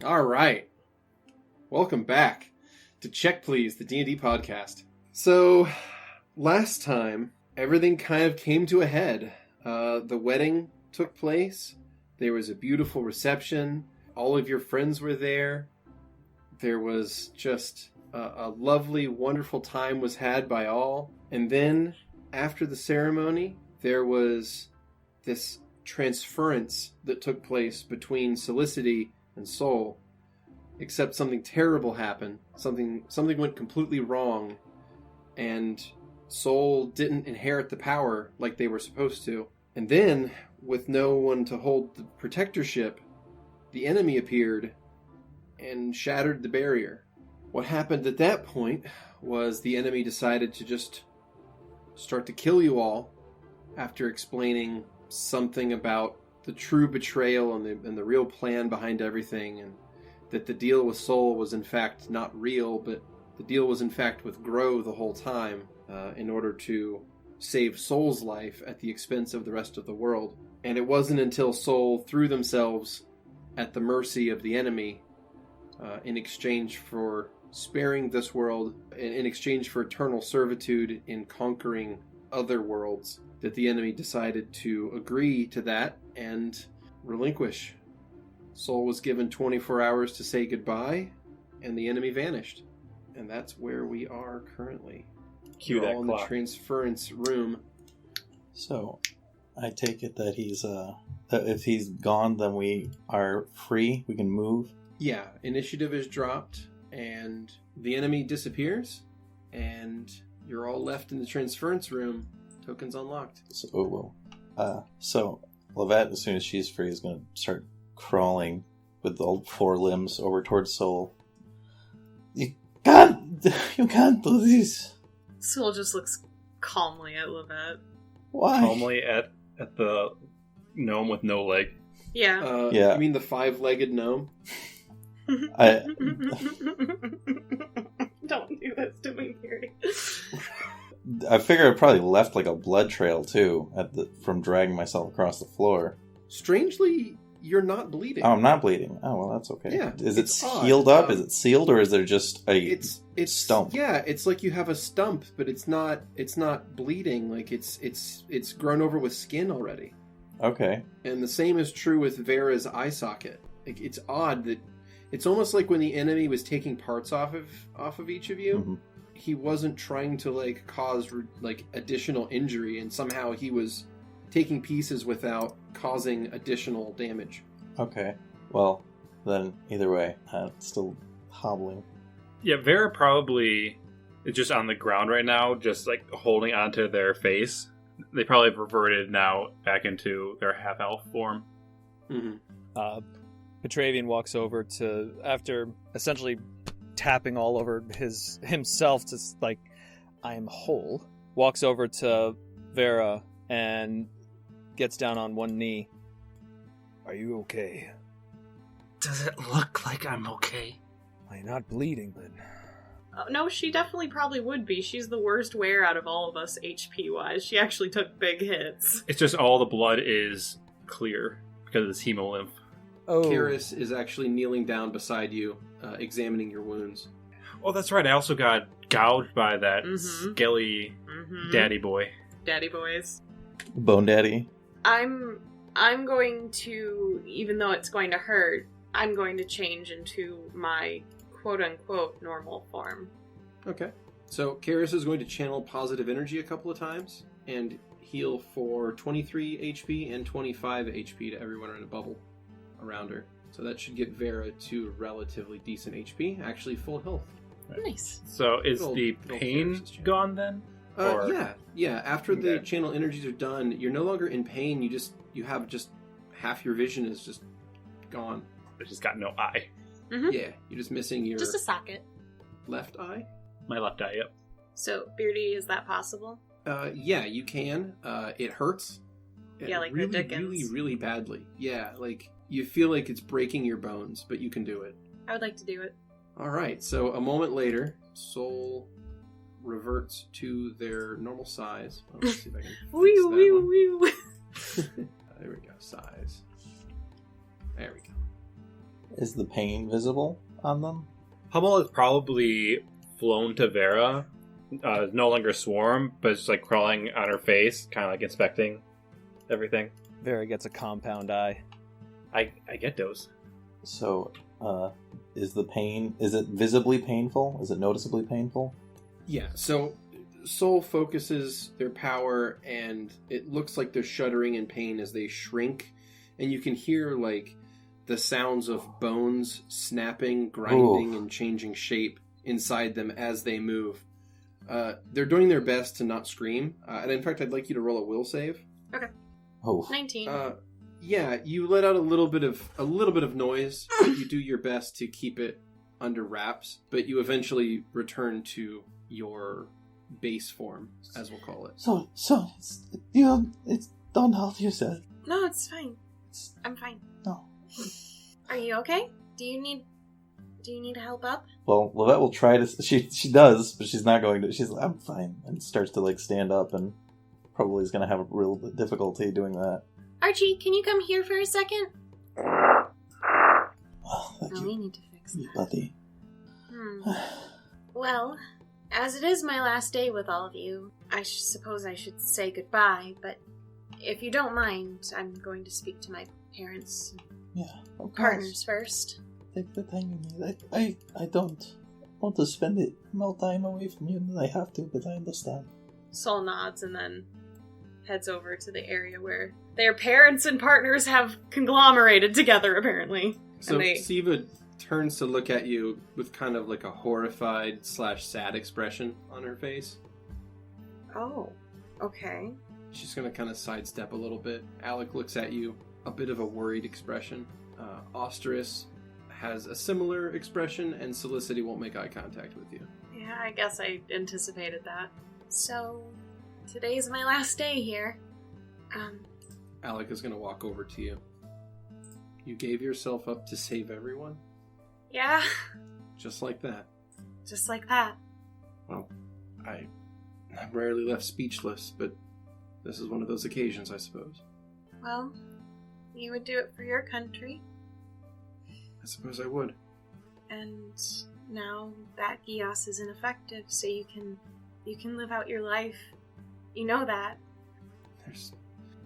All right. Welcome back to Check Please, the D&D podcast. So, last time, everything kind of came to a head. The wedding took place. There was a beautiful reception. All of your friends were there. There was just a lovely, wonderful time was had by all. And then, after the ceremony, there was this transference that took place between Solicity and Soul. Except something terrible happened. Something went completely wrong. And Soul didn't inherit the power like they were supposed to. And then, with no one to hold the protectorship, the enemy appeared and shattered the barrier. What happened at that point was the enemy decided to just start to kill you all after explaining something about the true betrayal and the real plan behind everything, and that the deal with Soul was in fact not real, but the deal was in fact with Grow the whole time in order to save Soul's life at the expense of the rest of the world. And it wasn't until Soul threw themselves at the mercy of the enemy in exchange for sparing this world, in exchange for eternal servitude in conquering other worlds, that the enemy decided to agree to that and relinquish. Soul was given 24 hours to say goodbye, and the enemy vanished. And that's where we are currently. Cue that all in clock. the transference room. So, I take it that that if he's gone, then we are free. We can move. Yeah, initiative is dropped, and the enemy disappears, and you're all left in the transference room. Tokens unlocked. So Lovette, as soon as she's free, is going to start crawling with all four limbs over towards Soul. You can't do this. Soul just looks calmly at Lovette. Why? Calmly at the gnome with no leg. Yeah. Yeah. You mean the five-legged gnome? Don't do this to me, Beardy. I figure I probably left like a blood trail too from dragging myself across the floor. Strangely, you're not bleeding. Oh, I'm not bleeding. Oh, well, that's okay. Yeah, is it it's odd. healed up? Is it sealed, or is there just a It's stump? Yeah, it's like you have a stump, but it's not bleeding. Like it's grown over with skin already. Okay. And the same is true with Vera's eye socket. Like, it's odd that it's almost like when the enemy was taking parts off of each of you. Mm-hmm. He wasn't trying to like cause like additional injury, and somehow he was taking pieces without causing additional damage. Okay. Well, then either way, still hobbling. Yeah, Vera probably is just on the ground right now, just like holding onto their face. They probably have reverted now back into their half-elf form. Mm-hmm. Petravian walks over to, after essentially tapping all over himself to like, I am whole, walks over to Vera and gets down on one knee. Are you okay? Does it look like I'm okay? I'm not bleeding, but... Oh, no, she definitely probably would be. She's the worst wear out of all of us HP-wise. She actually took big hits. It's just all the blood is clear because of this hemolymph. Oh. Karis is actually kneeling down beside you, examining your wounds. Oh, that's right. I also got gouged by that Mhm. skelly daddy boy. Daddy boys. Bone Daddy. I'm going to, even though it's going to hurt, I'm going to change into my quote-unquote normal form. Okay. So Karis is going to channel positive energy a couple of times and heal for 23 HP and 25 HP to everyone in a bubble around her. So that should get Vera to relatively decent HP, actually full health. Right. Nice. So is Good old- the good old pain Karis' channel. gone then? Or- Yeah. After the Okay. channel energies are done, you're no longer in pain. You have just half your vision is just gone. I just got no eye. Yeah, you're just missing your Just a socket. left eye. My left eye, yep. So, Beardy, is that possible? Yeah, you can. It hurts. Yeah, like the really, Dickens. really, really badly. Yeah, like you feel like it's breaking your bones, but you can do it. I would like to do it. All right. So a moment later, Soul reverts to their normal size. Let's see if I can fix Wee that wee one. wee. There we go. Size. There we go. Is the pain visible on them? Hummel is probably flown to Vera. No longer swarm, but it's like crawling on her face, kind of like inspecting everything. Vera gets a compound eye. I get those. So, is it visibly painful? Is it noticeably painful? Yeah, so Soul focuses their power, and it looks like they're shuddering in pain as they shrink, and you can hear, like, the sounds of bones snapping, grinding, and changing shape inside them as they move. They're doing their best to not scream, and in fact, I'd like you to roll a will save. Okay. Oh. 19. Yeah, you let out a little bit of noise, but you do your best to keep it under wraps, but you eventually return to your base form, as we'll call it. So, it's don't help yourself. No, it's fine. I'm fine. No. Are you okay? Do you need help up? Well, Lovette will try to. She does, but she's not going to. She's like, I'm fine, and starts to like stand up, and probably is going to have a real difficulty doing that. Archie, can you come here for a second? Oh, thank you, we need to fix that. buddy. Well, as it is my last day with all of you, I suppose I should say goodbye, but if you don't mind, I'm going to speak to my parents and Yeah, of partners first. Take the time you need. I don't want to spend more time away from you than I have to, but I understand. Soul nods and then heads over to the area where their parents and partners have conglomerated together, apparently. So and Siva turns to look at you with kind of like a horrified / sad expression on her face. Oh, okay. She's going to kind of sidestep a little bit. Alec looks at you, a bit of a worried expression. Osterus has a similar expression, and Solicity won't make eye contact with you. Yeah, I guess I anticipated that. So, today's my last day here. Alec is going to walk over to you. You gave yourself up to save everyone? Yeah, Just like that. just like that. Well, I'm rarely left speechless, but this is one of those occasions, I suppose. Well, you would do it for your country, I suppose I would. and now that Gios is ineffective, so you can live out your life. You know that. There's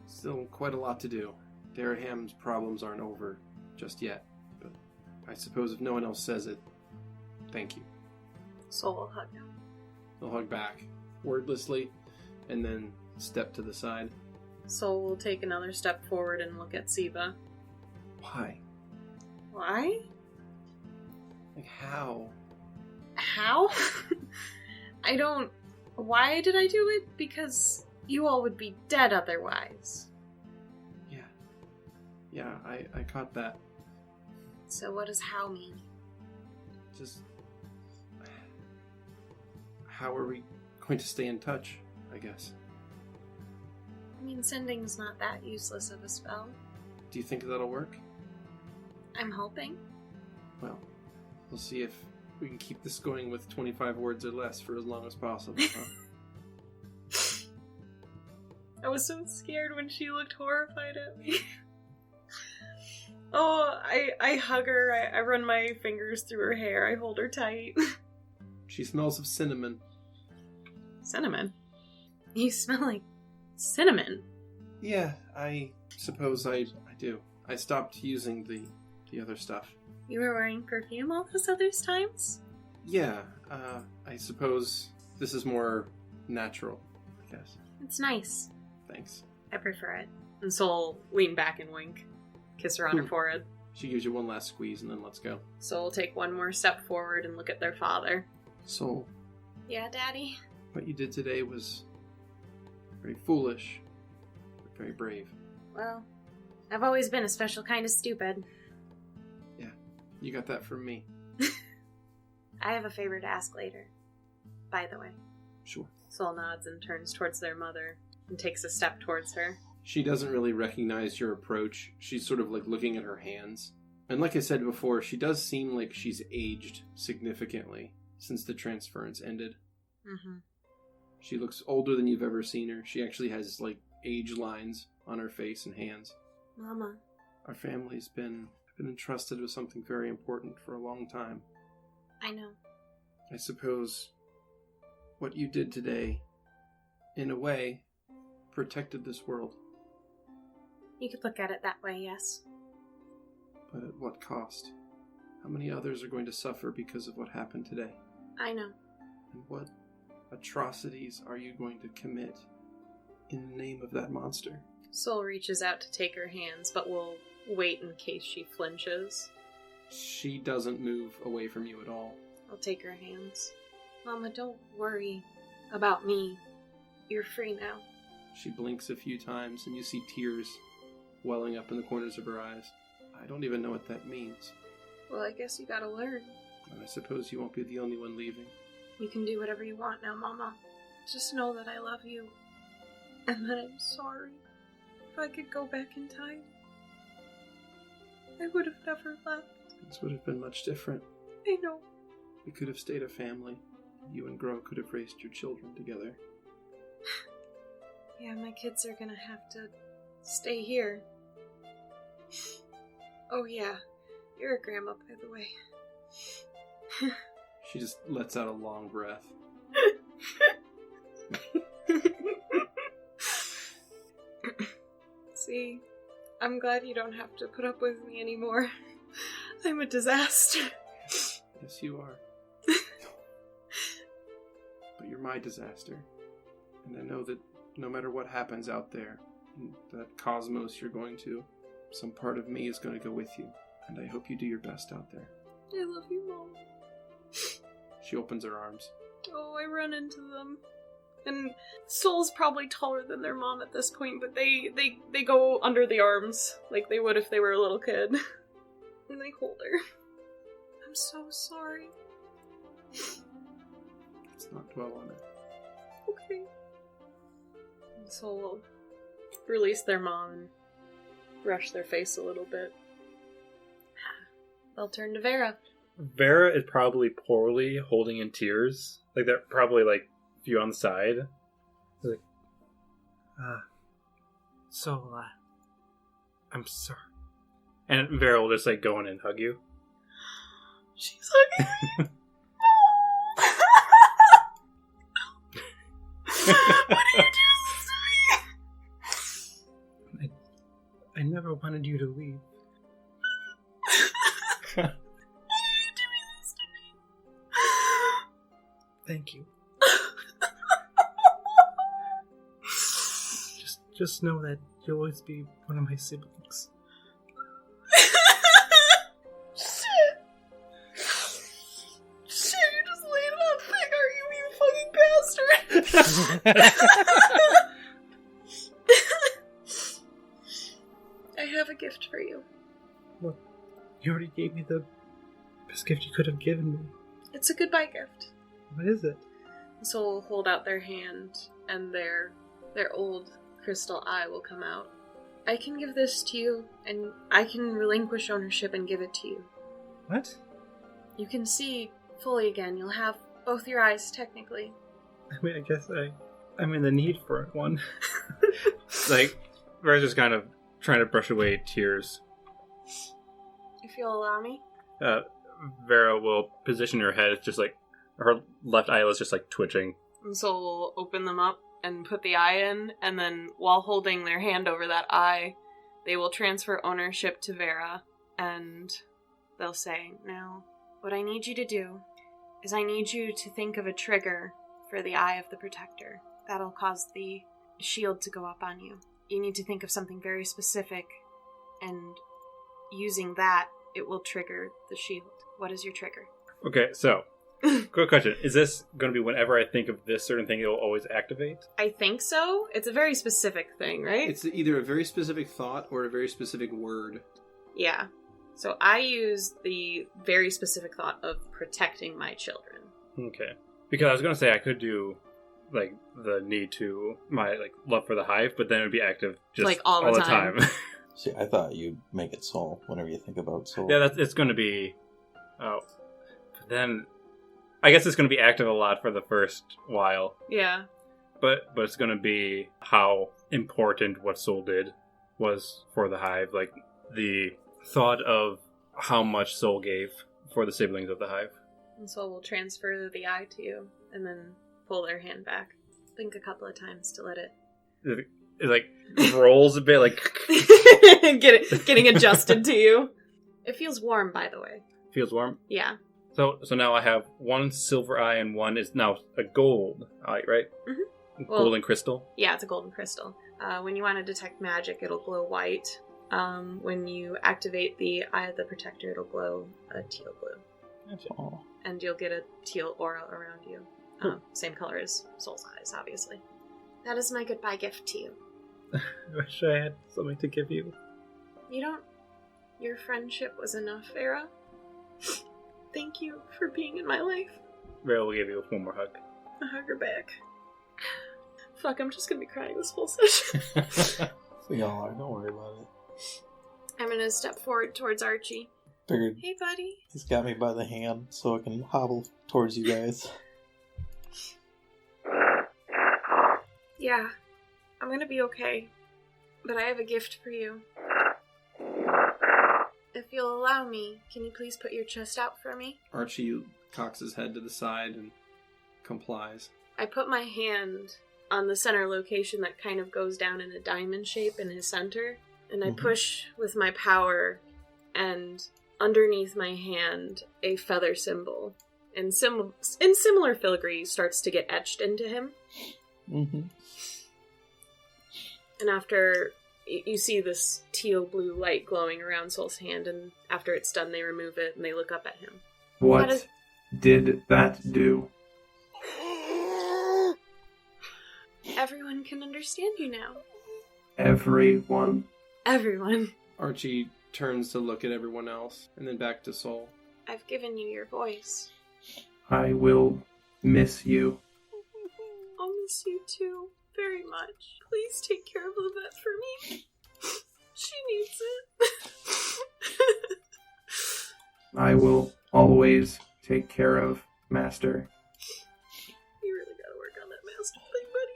still quite a lot to do. Daraham's problems aren't over just yet, but I suppose if no one else says it, thank you. Soul will hug him. He'll hug back, wordlessly, and then step to the side. Soul will take another step forward and look at Siva. Why? Why? Like, how? How? Why did I do it? Because you all would be dead otherwise. Yeah, I caught that. So what does how mean? Just... how are we going to stay in touch, I guess? I mean, sending's not that useless of a spell. Do you think that'll work? I'm hoping. Well, we'll see if we can keep this going with 25 words or less for as long as possible, huh? I was so scared when she looked horrified at me. Oh, I hug her, I run my fingers through her hair, I hold her tight. She smells of cinnamon. Cinnamon? You smell like cinnamon. Yeah, I suppose I do. I stopped using the other stuff. You were wearing perfume all those other times? Yeah, I suppose this is more natural, I guess. It's nice. Thanks. I prefer it. And Soul lean back and wink. Kiss her on her forehead. She gives you one last squeeze and then let's go. Soul will take one more step forward and look at their father. Soul, Yeah, Daddy? what you did today was very foolish, but very brave. Well, I've always been a special kind of stupid. Yeah, you got that from me. I have a favor to ask later. By the way. Sure. Soul nods and turns towards their mother and takes a step towards her. She doesn't really recognize your approach. She's sort of like looking at her hands. And like I said before, she does seem like she's aged significantly since the transference ended. Mm-hmm. She looks older than you've ever seen her. She actually has like age lines on her face and hands. Mama. Our family's been I've been entrusted with something very important for a long time. I know. I suppose what you did today, in a way, protected this world. You could look at it that way, yes. But at what cost? How many others are going to suffer because of what happened today? I know. And what atrocities are you going to commit in the name of that monster? Soul reaches out to take her hands, but will wait in case she flinches. She doesn't move away from you at all. I'll take her hands. Mama, don't worry about me. You're free now. She blinks a few times, and you see tears welling up in the corners of her eyes. I don't even know what that means. Well, I guess you gotta learn. And I suppose you won't be the only one leaving. You can do whatever you want now, Mama. Just know that I love you. And that I'm sorry. If I could go back in time, I would have never left. Things would have been much different. I know. We could have stayed a family. You and Gro could have raised your children together. Yeah, my kids are gonna have to stay here. Oh yeah, you're a grandma, by the way. She just lets out a long breath. See, I'm glad you don't have to put up with me anymore. I'm a disaster. Yes, you are. But you're my disaster. And I know that no matter what happens out there, in that cosmos you're going to, some part of me is going to go with you. And I hope you do your best out there. I love you, Mom. She opens her arms. Oh, I run into them. And Soul's probably taller than their mom at this point, but they go under the arms like they would if they were a little kid. And they hold her. I'm so sorry. Let's not dwell on it. Okay. And Soul will release their mom and brush their face a little bit. They'll turn to Vera. Vera is probably poorly, holding in tears. Like, they're probably, like, a few on the side. Like, I'm sorry. and Vera will just, like, go in and hug you. She's hugging. What are you doing this to me? I never wanted you to leave. Why are you doing this to me? Thank you. Just know that you'll always be one of my siblings. Shit, you just laid it on thick, are you fucking bastard? I have a gift for you. Look, you already gave me the best gift you could have given me. It's a goodbye gift. What is it? So will hold out their hand, and their old crystal eye will come out. I can give this to you, and I can relinquish ownership and give it to you. What? You can see fully again. You'll have both your eyes, technically. I mean, I guess I'm in the need for one. Like, Vera's just kind of trying to brush away tears. If you'll allow me. Vera will position her head. It's just like, her left eyelid's just like twitching. And Soul will open them up and put the eye in, and then while holding their hand over that eye, they will transfer ownership to Vera, and they'll say, now, what I need you to do is I need you to think of a trigger for the eye of the protector. That'll cause the shield to go up on you. You need to think of something very specific, and using that, it will trigger the shield. What is your trigger? Okay, so, quick question. Is this going to be whenever I think of this certain thing, it will always activate? I think so. It's a very specific thing, right? It's either a very specific thought or a very specific word. Yeah. So I use the very specific thought of protecting my children. Okay. Because I was going to say I could do, like, the need to, my, like, love for the hive, but then it would be active just Like, all the time. See, I thought you'd make it soul whenever you think about soul. Yeah, it's going to be... Oh. But then... I guess it's going to be active a lot for the first while. Yeah. But it's going to be how important what Soul did was for the hive. Like, the thought of how much Soul gave for the siblings of the hive. And Soul will transfer the eye to you, and then pull their hand back. Think a couple of times to let it... It like rolls a bit, like... Getting adjusted to you. It feels warm, by the way. Feels warm? Yeah. So now I have one silver eye and one is now a gold eye, right? Mm-hmm. Golden crystal? Yeah, it's a golden crystal. When you want to detect magic, it'll glow white. When you activate the Eye of the Protector, it'll glow a teal blue. Oh. And you'll get a teal aura around you. Same color as Soul's eyes, obviously. That is my goodbye gift to you. I wish I had something to give you. You don't... Your friendship was enough, Vera. Thank you for being in my life. Vera will give you one more hug. I hug her back. Fuck, I'm just gonna be crying this whole session. We all are, don't worry about it. I'm gonna step forward towards Archie. Figured Hey, buddy. he's got me by the hand so I can hobble towards you guys. Yeah, I'm gonna be okay. But I have a gift for you. If you'll allow me, can you please put your chest out for me? Archie cocks his head to the side and complies. I put my hand on the center location that kind of goes down in a diamond shape in his center, and I push with my power, and underneath my hand, a feather symbol in similar filigree starts to get etched into him. Mm-hmm. And after you see this teal blue light glowing around Soul's hand, and after it's done, they remove it and they look up at him. What did that do? Everyone can understand you now. Everyone? Everyone. Archie turns to look at everyone else, and then back to Soul. I've given you your voice. I will miss you. I'll miss you too, very much. Please take care of Lovette for me. She needs it. I will always take care of Master. You really gotta work on that master thing, buddy.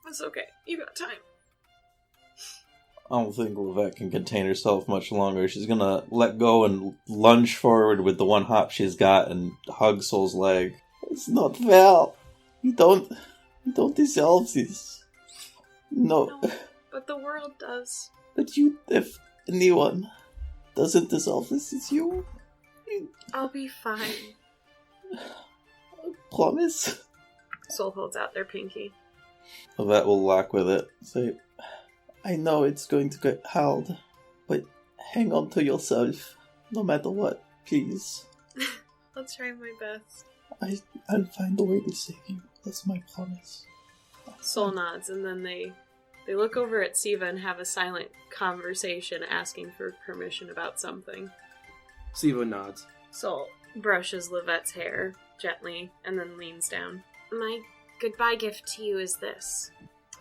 It's okay. You got time. I don't think Lovette can contain herself much longer. She's gonna let go and lunge forward with the one hop she's got and hug Soul's leg. It's not fair. You don't deserve this. No. But the world does. But you, if anyone doesn't deserve this, it's you. I'll be fine. Promise? Soul holds out their pinky. Lovette will lock with it. Say, I know it's going to get hard, but hang on to yourself, no matter what, please. I'll try my best. I'll find a way to save you. That's my promise. Soul nods, and then they look over at Siva and have a silent conversation asking for permission about something. Siva nods. Soul brushes Lovette's hair gently and then leans down. My goodbye gift to you is this.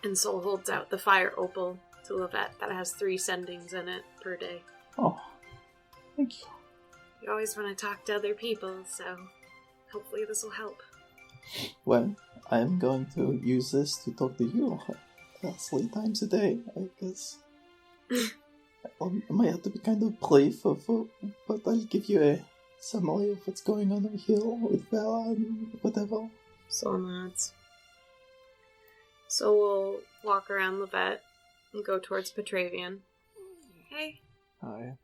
And Soul holds out the fire opal to Lovette that has 3 sendings in it per day. Oh, thank you. You always want to talk to other people, so hopefully this will help. Well, I'm going to use this to talk to you 3 times a day, I guess. I might have to be kind of playful, but I'll give you a summary of what's going on over here with Vera and whatever. Soul nods. So we'll walk around Lovette and go towards Petravian. Hey. Hi.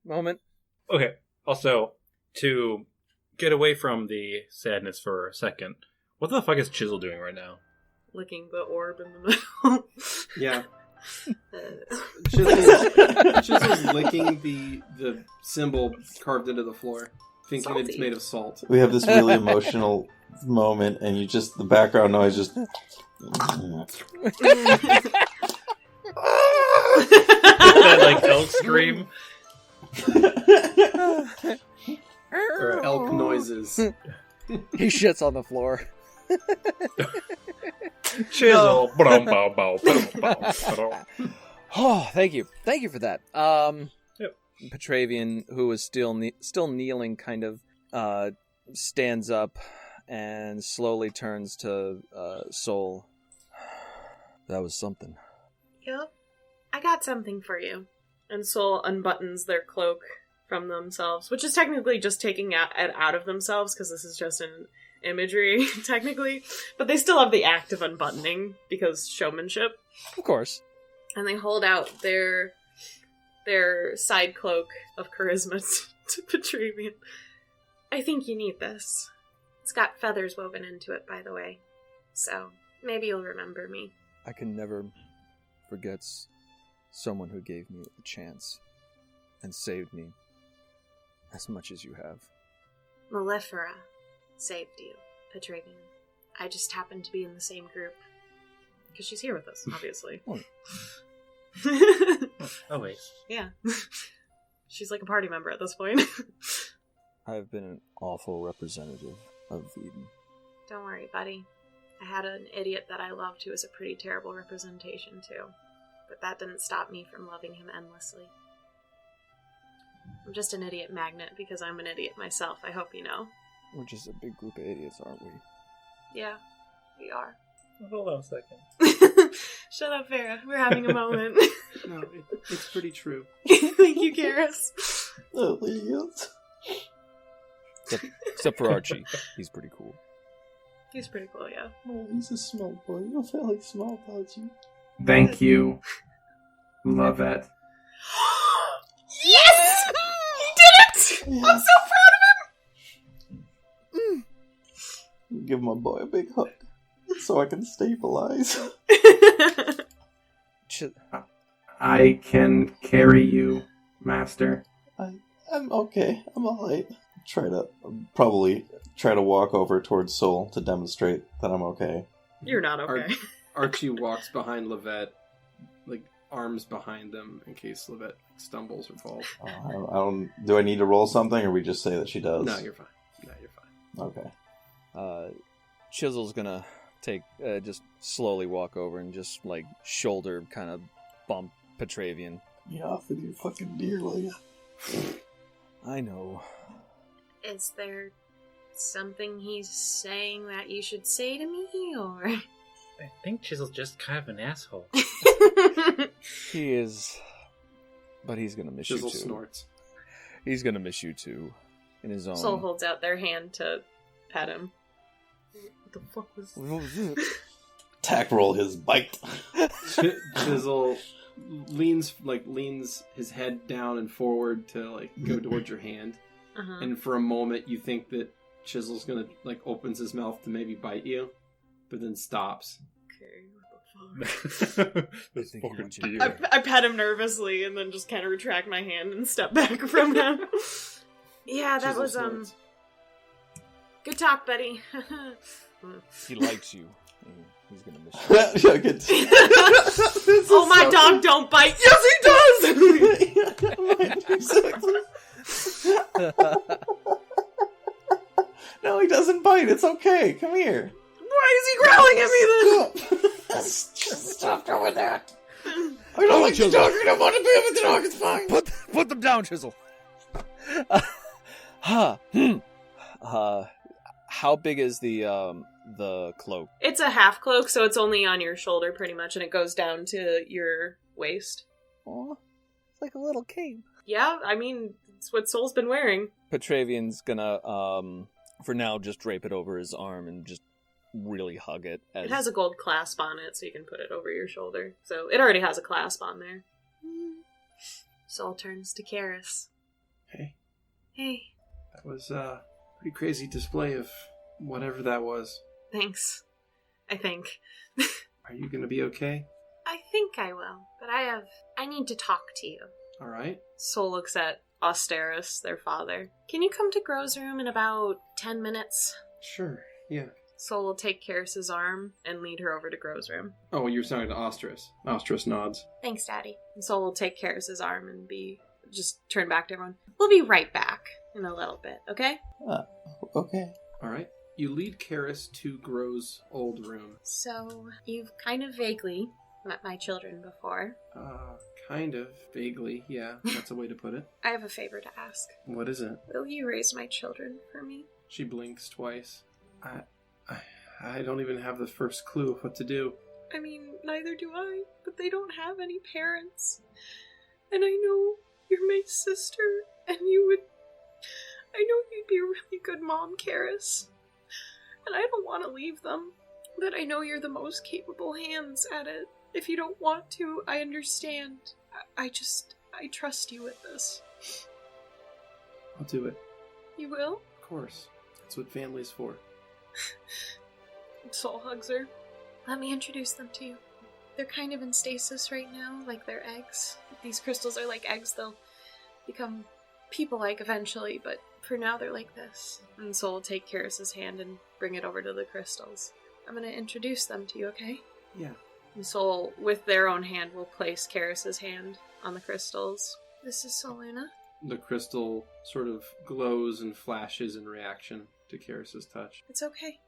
Moment. Okay, also, to get away from the sadness for a second, what the fuck is Chisel doing right now? Licking the orb in the middle. Yeah. Chisel's licking the symbol carved into the floor, thinking Salty. it's made of salt. We have this really emotional moment, and you just, the background noise just... That, like, elk scream? Or elk noises. He shits on the floor. Chisel! Oh, thank you for that. Yep. Petravian, who is still kneeling, kind of stands up and slowly turns to Soul. That was something. Yep. I got something for you. And Soul unbuttons their cloak from themselves, which is technically just taking it out of themselves, because this is just an imagery, technically. But they still have the act of unbuttoning, because showmanship. Of course. And they hold out their side cloak of charisma to Petravian. I think you need this. It's got feathers woven into it, by the way. So, maybe you'll remember me. I can never forget someone who gave me a chance and saved me as much as you have. Malefera saved you, Petravian. I just happened to be in the same group. Because she's here with us, obviously. Oh, wait. Yeah. She's like a party member at this point. I've been an awful representative of Eden. Don't worry, buddy. I had an idiot that I loved who was a pretty terrible representation, too. But that didn't stop me from loving him endlessly. I'm just an idiot magnet because I'm an idiot myself, I hope you know. We're just a big group of idiots, aren't we? Yeah, we are. Hold on a second. Shut up, Vera. We're having a moment. No, it's pretty true. Thank you, Garrus. Oh, yes. Except for Archie. He's pretty cool. He's pretty cool, yeah. Oh, he's a small boy. You feel like small, don't you? Thank you, Lovette. Yes! He did it! Yeah. I'm so Give my boy a big hug so I can stabilize. proud of him! I can carry you, Master. I'm okay. I'm alright. Probably try to walk over towards Soul to demonstrate that I'm okay. You're not okay. Archie walks behind Lovette, like arms behind them in case Lovette stumbles or falls. I don't. Do I need to roll something, or we just say that she does? No, you're fine. Okay. Chisel's gonna just slowly walk over and just like shoulder kind of bump Petravian. Get off with your fucking deer, will ya? I know. Is there something he's saying that you should say to me, or? I think Chisel's just kind of an asshole. He is, but he's gonna miss Chisel you too. snorts. He's gonna miss you too, in his own. Soul holds out their hand to pet him. What the fuck was... Attack roll his bite. Chisel leans his head down and forward to like go towards your hand, and for a moment you think that Chisel's gonna like opens his mouth to maybe bite you, but then stops. Okay, what the fuck? I pet him nervously and then just kind of retract my hand and step back from him. Yeah, that Chisel was snorts. good talk, buddy. He likes you. He's gonna miss you. Yeah, good. Oh, my dog don't bite. Yes, he does. No, he doesn't bite. It's okay. Come here. Why is he growling at me then? Just stop doing that. I don't like the dog. I don't want to be with the dog. It's fine. Put them down, Chisel. How big is the cloak? It's a half cloak, so it's only on your shoulder pretty much, and it goes down to your waist. Aw, it's like a little cape. Yeah, I mean, it's what Soul's been wearing. Petravian's gonna, for now, just drape it over his arm and just really hug it. It has a gold clasp on it, so you can put it over your shoulder. So it already has a clasp on there. Soul turns to Karis. Hey, Hey, that was a pretty crazy display of whatever that was. thanks. I think. Are you gonna be okay? I think I will, but I need to talk to you. All right. Soul looks at Austerus, their father. Can you come to Gro's room in about 10 minutes? Sure. Yeah. Soul will take Karis' arm and lead her over to Gro's room. Oh, you're talking to Austerus. Austerus nods. Thanks, Daddy. And Soul will take Karis' arm and just turn back to everyone. We'll be right back in a little bit, okay? Okay. All right. You lead Karis to Gro's old room. So, you've kind of vaguely met my children before. Kind of. Vaguely, yeah. That's a way to put it. I have a favor to ask. What is it? Will you raise my children for me? She blinks twice. I don't even have the first clue of what to do. I mean, neither do I, but they don't have any parents. And I know you're my sister, and I know you'd be a really good mom, Karis. And I don't want to leave them, but I know you're the most capable hands at it. If you don't want to, I understand. I trust you with this. I'll do it. You will? Of course. That's what family's for. Soul hugs her. Let me introduce them to you. They're kind of in stasis right now, like they're eggs. These crystals are like eggs. They'll become people-like eventually, but for now they're like this. And Soul will take Karis's hand and bring it over to the crystals. I'm going to introduce them to you, okay? Yeah. And Soul, with their own hand, will place Karis's hand on the crystals. This is Soluna. The crystal sort of glows and flashes in reaction to Karis's touch. It's okay.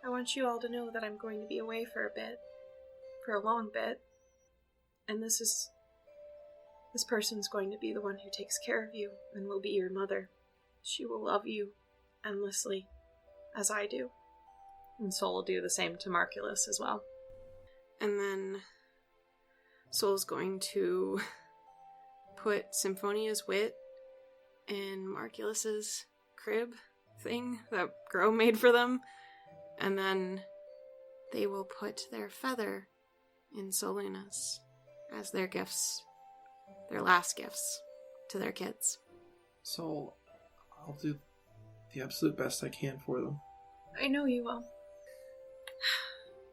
I want you all to know that I'm going to be away for a bit. For a long bit. And this person's going to be the one who takes care of you and will be your mother. She will love you endlessly, as I do. And Soul will do the same to Marculus as well. And then Soul's going to put Symphonia's wit in Marculus's crib thing that Grow made for them. And then they will put their feather in Soluna's as their gifts, their last gifts to their kids. So, I'll do the absolute best I can for them. I know you will.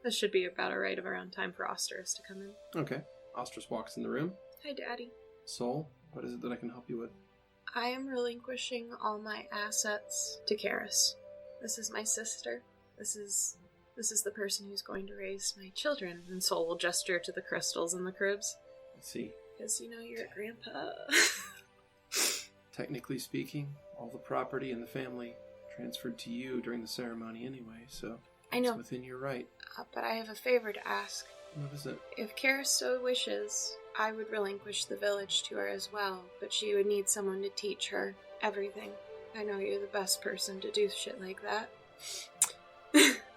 This should be about around time for Osterus to come in. Okay. Ostrus walks in the room. Hi, Daddy. Soul, what is it that I can help you with? I am relinquishing all my assets to Karis. This is my sister. This is the person who's going to raise my children. And Soul will gesture to the crystals in the cribs. I see. Because, you're a grandpa. Technically speaking, all the property in the family transferred to you during the ceremony anyway, so I know. It's within your right. But I have a favor to ask. What is it? If Karis so wishes, I would relinquish the village to her as well, but she would need someone to teach her everything. I know you're the best person to do shit like that.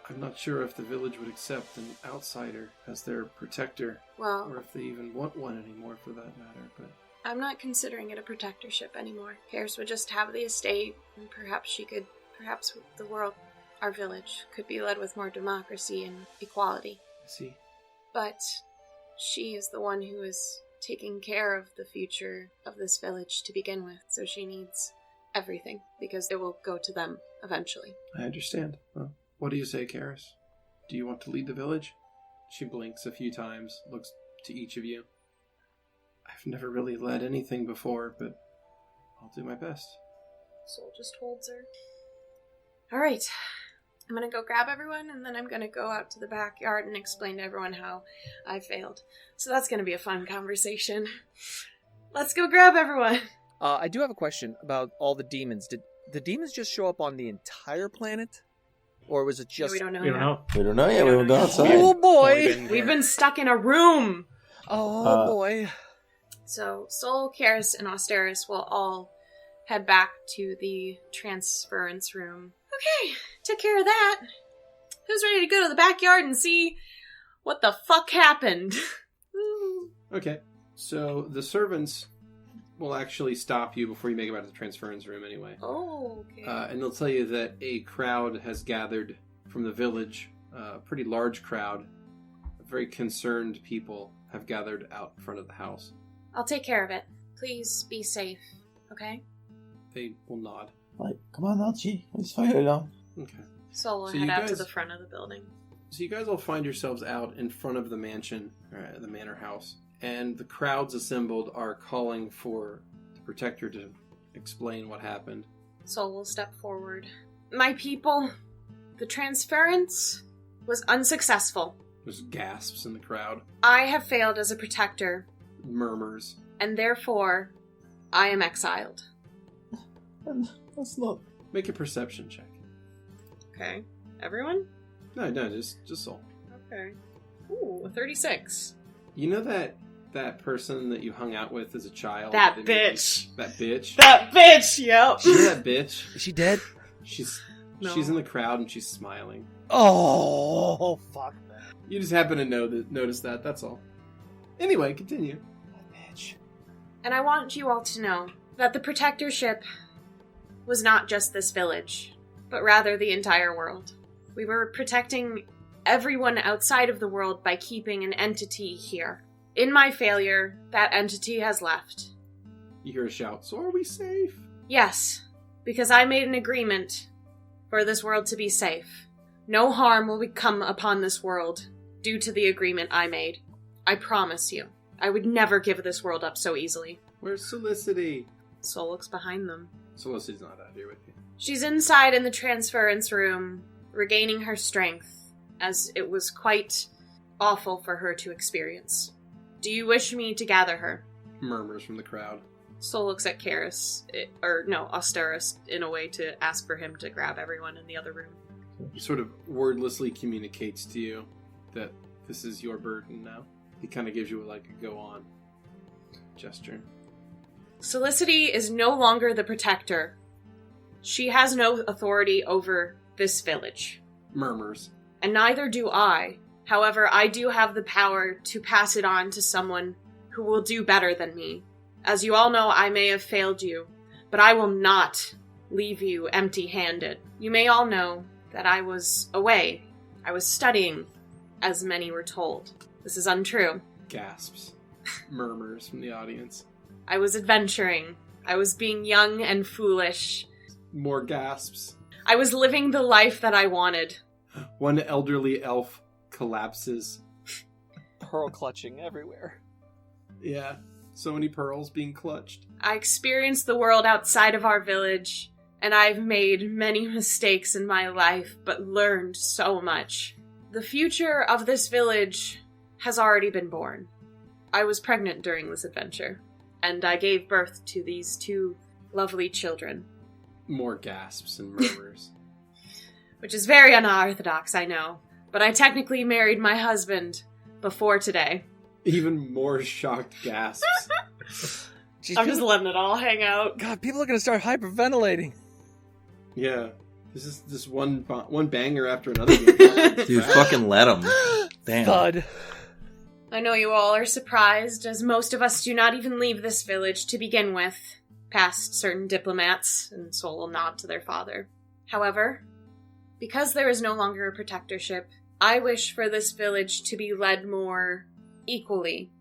I'm not sure if the village would accept an outsider as their protector, Well, or if they even want one anymore for that matter, but... I'm not considering it a protectorship anymore. Karis would just have the estate, and perhaps the world, our village, could be led with more democracy and equality. I see. But she is the one who is taking care of the future of this village to begin with, so she needs everything, because it will go to them eventually. I understand. Well, what do you say, Karis? Do you want to lead the village? She blinks a few times, looks to each of you. I've never really led anything before, but I'll do my best. Soul just holds her. Alright. I'm gonna go grab everyone, and then I'm gonna go out to the backyard and explain to everyone how I failed. So that's gonna be a fun conversation. Let's go grab everyone! I do have a question about all the demons. Did the demons just show up on the entire planet? Or was it just... We don't know We don't yet. know. We don't know yet. We will go outside. Oh boy! We've been stuck in a room! Oh boy. So Soul, Karis, and Austerus will all head back to the transference room. Okay, took care of that. Who's ready to go to the backyard and see what the fuck happened? Okay, so the servants will actually stop you before you make it back to the transference room anyway. Oh, okay. And they'll tell you that a crowd has gathered from the village, a pretty large crowd. Very concerned people have gathered out in front of the house. I'll take care of it. Please be safe, okay? They will nod. Like, come on, Archie. Let's fire along. Okay. Soul will So head you out to guys- the front of the building. So you guys all find yourselves out in front of the mansion, the manor house, and the crowds assembled are calling for the protector to explain what happened. Soul will step forward. My people, the transference was unsuccessful. There's gasps in the crowd, I have failed as a protector, murmurs. and therefore, I am exiled. And that's not... Make a perception check. Okay. Everyone? No, just Soul. Okay. Ooh, 36. You know that person that you hung out with as a child? That made bitch. That bitch? That bitch, yep. You know that bitch? Is she dead? She's No. She's in the crowd and she's smiling. Oh, fuck that. You just happen to notice that, that's all. Anyway, continue. Bitch. And I want you all to know that the Protectorship was not just this village, but rather the entire world. We were protecting everyone outside of the world by keeping an entity here. In my failure, that entity has left. You hear a shout, so are we safe? Yes, because I made an agreement for this world to be safe. No harm will come upon this world due to the agreement I made. I promise you. I would never give this world up so easily. Where's Solicity? Soul looks behind them. Solicity's not out here with you. She's inside in the transference room, regaining her strength, as it was quite awful for her to experience. Do you wish me to gather her? Murmurs from the crowd. Soul looks at Austerus, in a way to ask for him to grab everyone in the other room. He sort of wordlessly communicates to you that this is your burden now. He kind of gives you a go on gesture. Solicity is no longer the protector. She has no authority over this village. Murmurs. And neither do I. However, I do have the power to pass it on to someone who will do better than me. As you all know, I may have failed you, but I will not leave you empty-handed. You may all know that I was away. I was studying, as many were told. This is untrue. Gasps. Murmurs from the audience. I was adventuring. I was being young and foolish. More gasps. I was living the life that I wanted. One elderly elf collapses. Pearl clutching everywhere. Yeah. So many pearls being clutched. I experienced the world outside of our village, and I've made many mistakes in my life, but learned so much. The future of this village has already been born. I was pregnant during this adventure, and I gave birth to these 2 lovely children. More gasps and murmurs. Which is very unorthodox, I know, but I technically married my husband before today. Even more shocked gasps. Jeez, I'm just letting it all hang out. God, people are gonna start hyperventilating. Yeah. This is this one banger after another. Dude, fucking let him. Damn. Thud. I know you all are surprised, as most of us do not even leave this village to begin with, past certain diplomats, and Soul will nod to their father. However, because there is no longer a protectorship, I wish for this village to be led more equally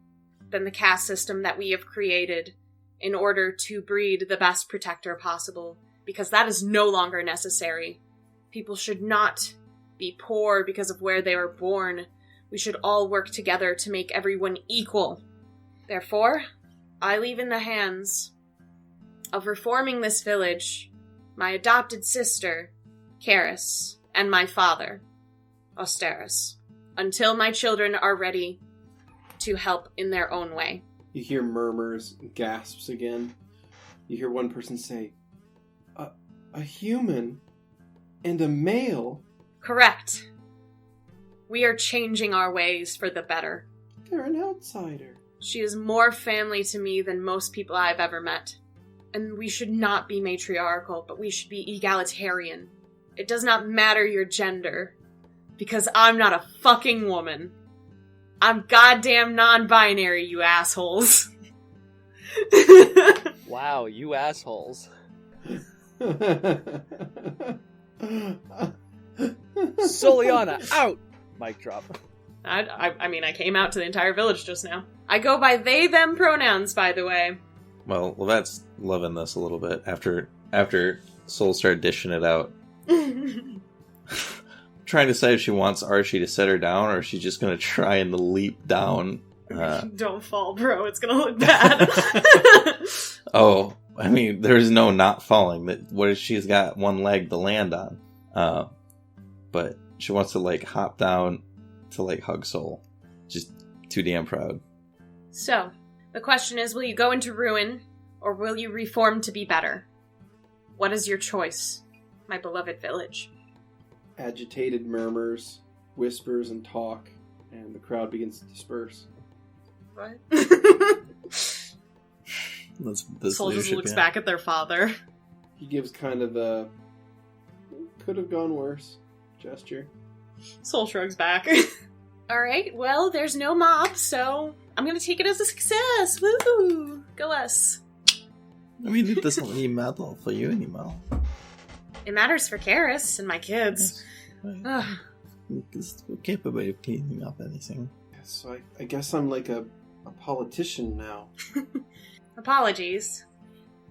than the caste system that we have created in order to breed the best protector possible, because that is no longer necessary. People should not be poor because of where they were born. We should all work together to make everyone equal. Therefore, I leave in the hands of reforming this village my adopted sister, Karis, and my father, Austerus, until my children are ready to help in their own way. You hear murmurs and gasps again. You hear one person say, a human and a male? Correct. We are changing our ways for the better. They're an outsider. She is more family to me than most people I've ever met. And we should not be matriarchal, but we should be egalitarian. It does not matter your gender, because I'm not a fucking woman. I'm goddamn non-binary, you assholes. Wow, you assholes. Soliana, out! Mic drop. I mean, I came out to the entire village just now. I go by they, them pronouns, by the way. Well, Lovette's loving this a little bit after Soul started dishing it out. Trying to decide if she wants Archie to set her down or if she's just going to try and leap down. Don't fall, bro. It's going to look bad. Oh, I mean, there's no not falling. What if she's got one leg to land on? But she wants to, hop down to, hug Soul. Just too damn proud. So, the question is, will you go into ruin, or will you reform to be better? What is your choice, my beloved village? Agitated murmurs, whispers, and talk, and the crowd begins to disperse. What? This Soul just looks back at their father. He gives kind of a could have gone worse. Gesture. Soul shrugs back. Alright, well, there's no mob, so I'm gonna take it as a success. Woo! Go us. I mean, it doesn't really matter for you anymore. It matters for Karis and my kids. Right. Because we're capable of cleaning up anything. So I guess I'm like a politician now. Apologies.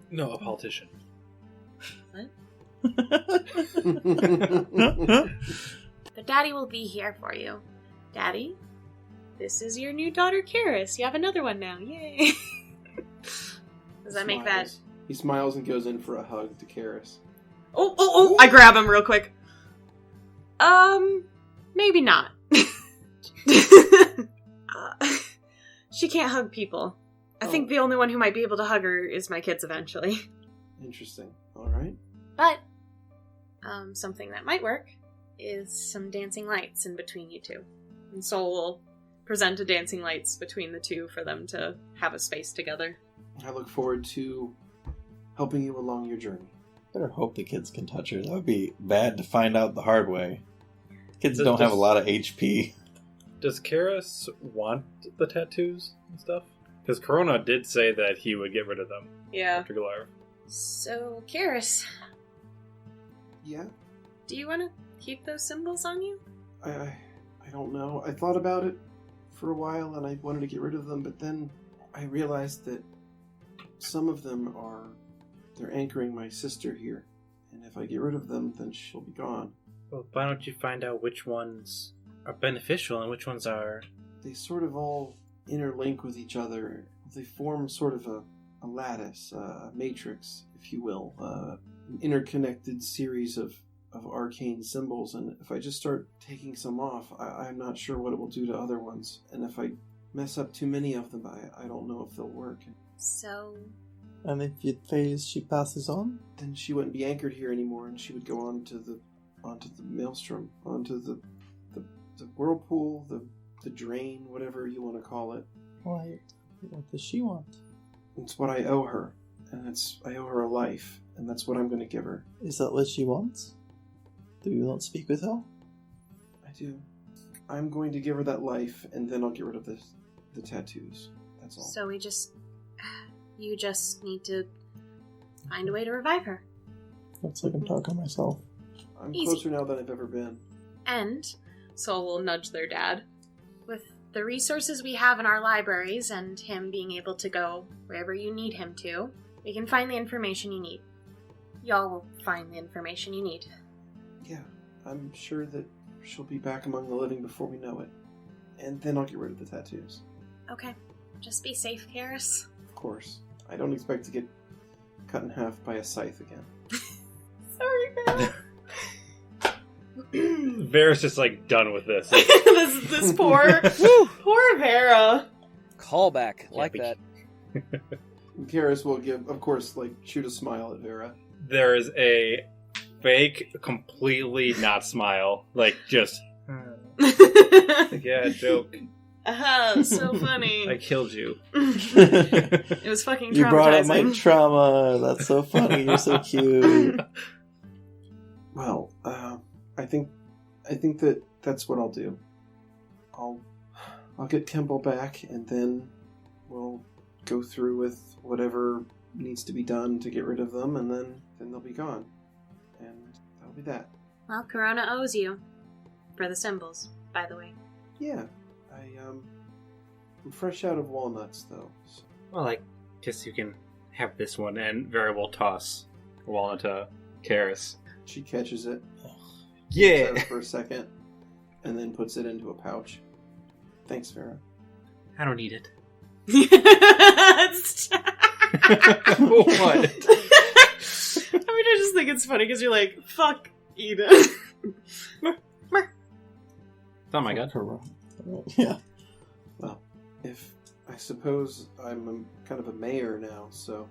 No, a politician. But Daddy will be here for you. Daddy, this is your new daughter, Karis. You have another one now. Yay! Does that make that? He smiles and goes in for a hug to Karis. Oh! I grab him real quick. Maybe not. She can't hug people. I think the only one who might be able to hug her is my kids eventually. Interesting. Alright. But, something that might work is some dancing lights in between you two. And Soul will present a dancing lights between the two for them to have a space together. I look forward to helping you along your journey. Better hope the kids can touch her. That would be bad to find out the hard way. Kids don't have a lot of HP. Does Karis want the tattoos and stuff? Because Corona did say that he would get rid of them. Yeah. After Goliath. So, Karis, Yeah? do you want to keep those symbols on you? I don't know. I thought about it for a while and I wanted to get rid of them, but then I realized that some of them they're anchoring my sister here. And if I get rid of them, then she'll be gone. Well, why don't you find out which ones are beneficial and which ones are... They sort of all interlink with each other. They form sort of a lattice, a matrix, if you will. An interconnected series of arcane symbols. And if I just start taking some off, I'm not sure what it will do to other ones. And if I mess up too many of them, I don't know if they'll work. So... And if it fails, she passes on? Then she wouldn't be anchored here anymore, and she would go onto the maelstrom, onto the whirlpool, the drain, whatever you want to call it. Why? What does she want? It's what I owe her, and I owe her a life, and that's what I'm going to give her. Is that what she wants? Do you not speak with her? I do. I'm going to give her that life, and then I'll get rid of the tattoos. That's all. So you just need to find a way to revive her. Looks like I'm talking to myself. I'm Easy. closer now than I've ever been. And Soul will nudge their dad. With the resources we have in our libraries and him being able to go wherever you need him to, we can find the information you need. Y'all will find the information you need. Yeah, I'm sure that she'll be back among the living before we know it. And then I'll get rid of the tattoos. Okay. Just be safe, Karis. Of course. I don't expect to get cut in half by a scythe again. Sorry, Vera. Vera's just like done with this. this poor Vera. Callback, like be- that. Karis will of course, shoot a smile at Vera. There is a fake, completely not smile. Just, yeah, joke. So funny. I killed you. It was fucking traumatizing. You brought up my trauma. That's so funny. You're so cute. Well, I think that's what I'll do. I'll get Kimball back, and then we'll go through with whatever needs to be done to get rid of them, and then they'll be gone. And that'll be that. Well, Corona owes you for the symbols, by the way. Yeah. I'm fresh out of walnuts, though. So. Well, I guess you can have this one, and Vera will toss a walnut to Karis. She catches it. Yeah! Looks at it for a second, and then puts it into a pouch. Thanks, Vera. I don't need it. What? I mean, I just think it's funny because you're like, fuck, eat it. Oh my god. Yeah. Well, I suppose I'm kind of a mayor now, so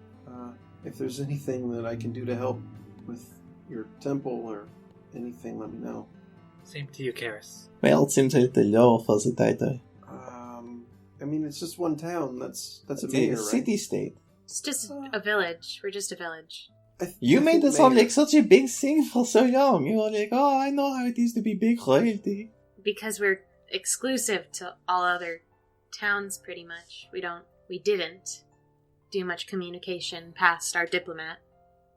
if there's anything that I can do to help with your temple or anything, let me know. Same to you, Karis. Well, it seems like the law for the title. I mean, it's just one town. That's a It's mayor, a right? city-state. It's just a village. We're just a village. You made it sound like such a big thing for so young. You were like, oh, I know how it is to be big royalty. Because we're exclusive to all other towns, pretty much. We didn't do much communication past our diplomat.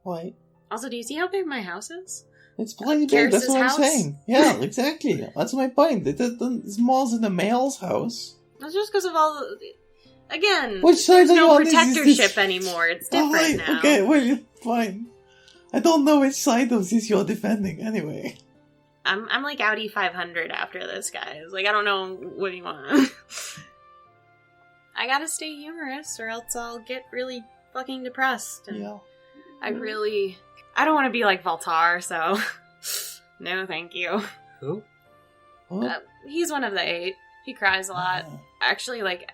Why? Also, do you see how big my house is? It's plenty big, that's Karis's what house? I'm saying. Yeah, exactly. That's my point. It's more than a male's house. That's just because of all the... Again, Which side there's are you no on? Is protectorship this- anymore. It's different Alright, now. okay, well, fine. I don't know which side of this you're defending, anyway. I'm like Audi 500 after this, guys. Like, I don't know what you want. I gotta stay humorous or else I'll get really fucking depressed. And Yeah. I don't want to be like Valtar, so no thank you. Who? What? He's one of the 8. He cries a lot. Actually, like,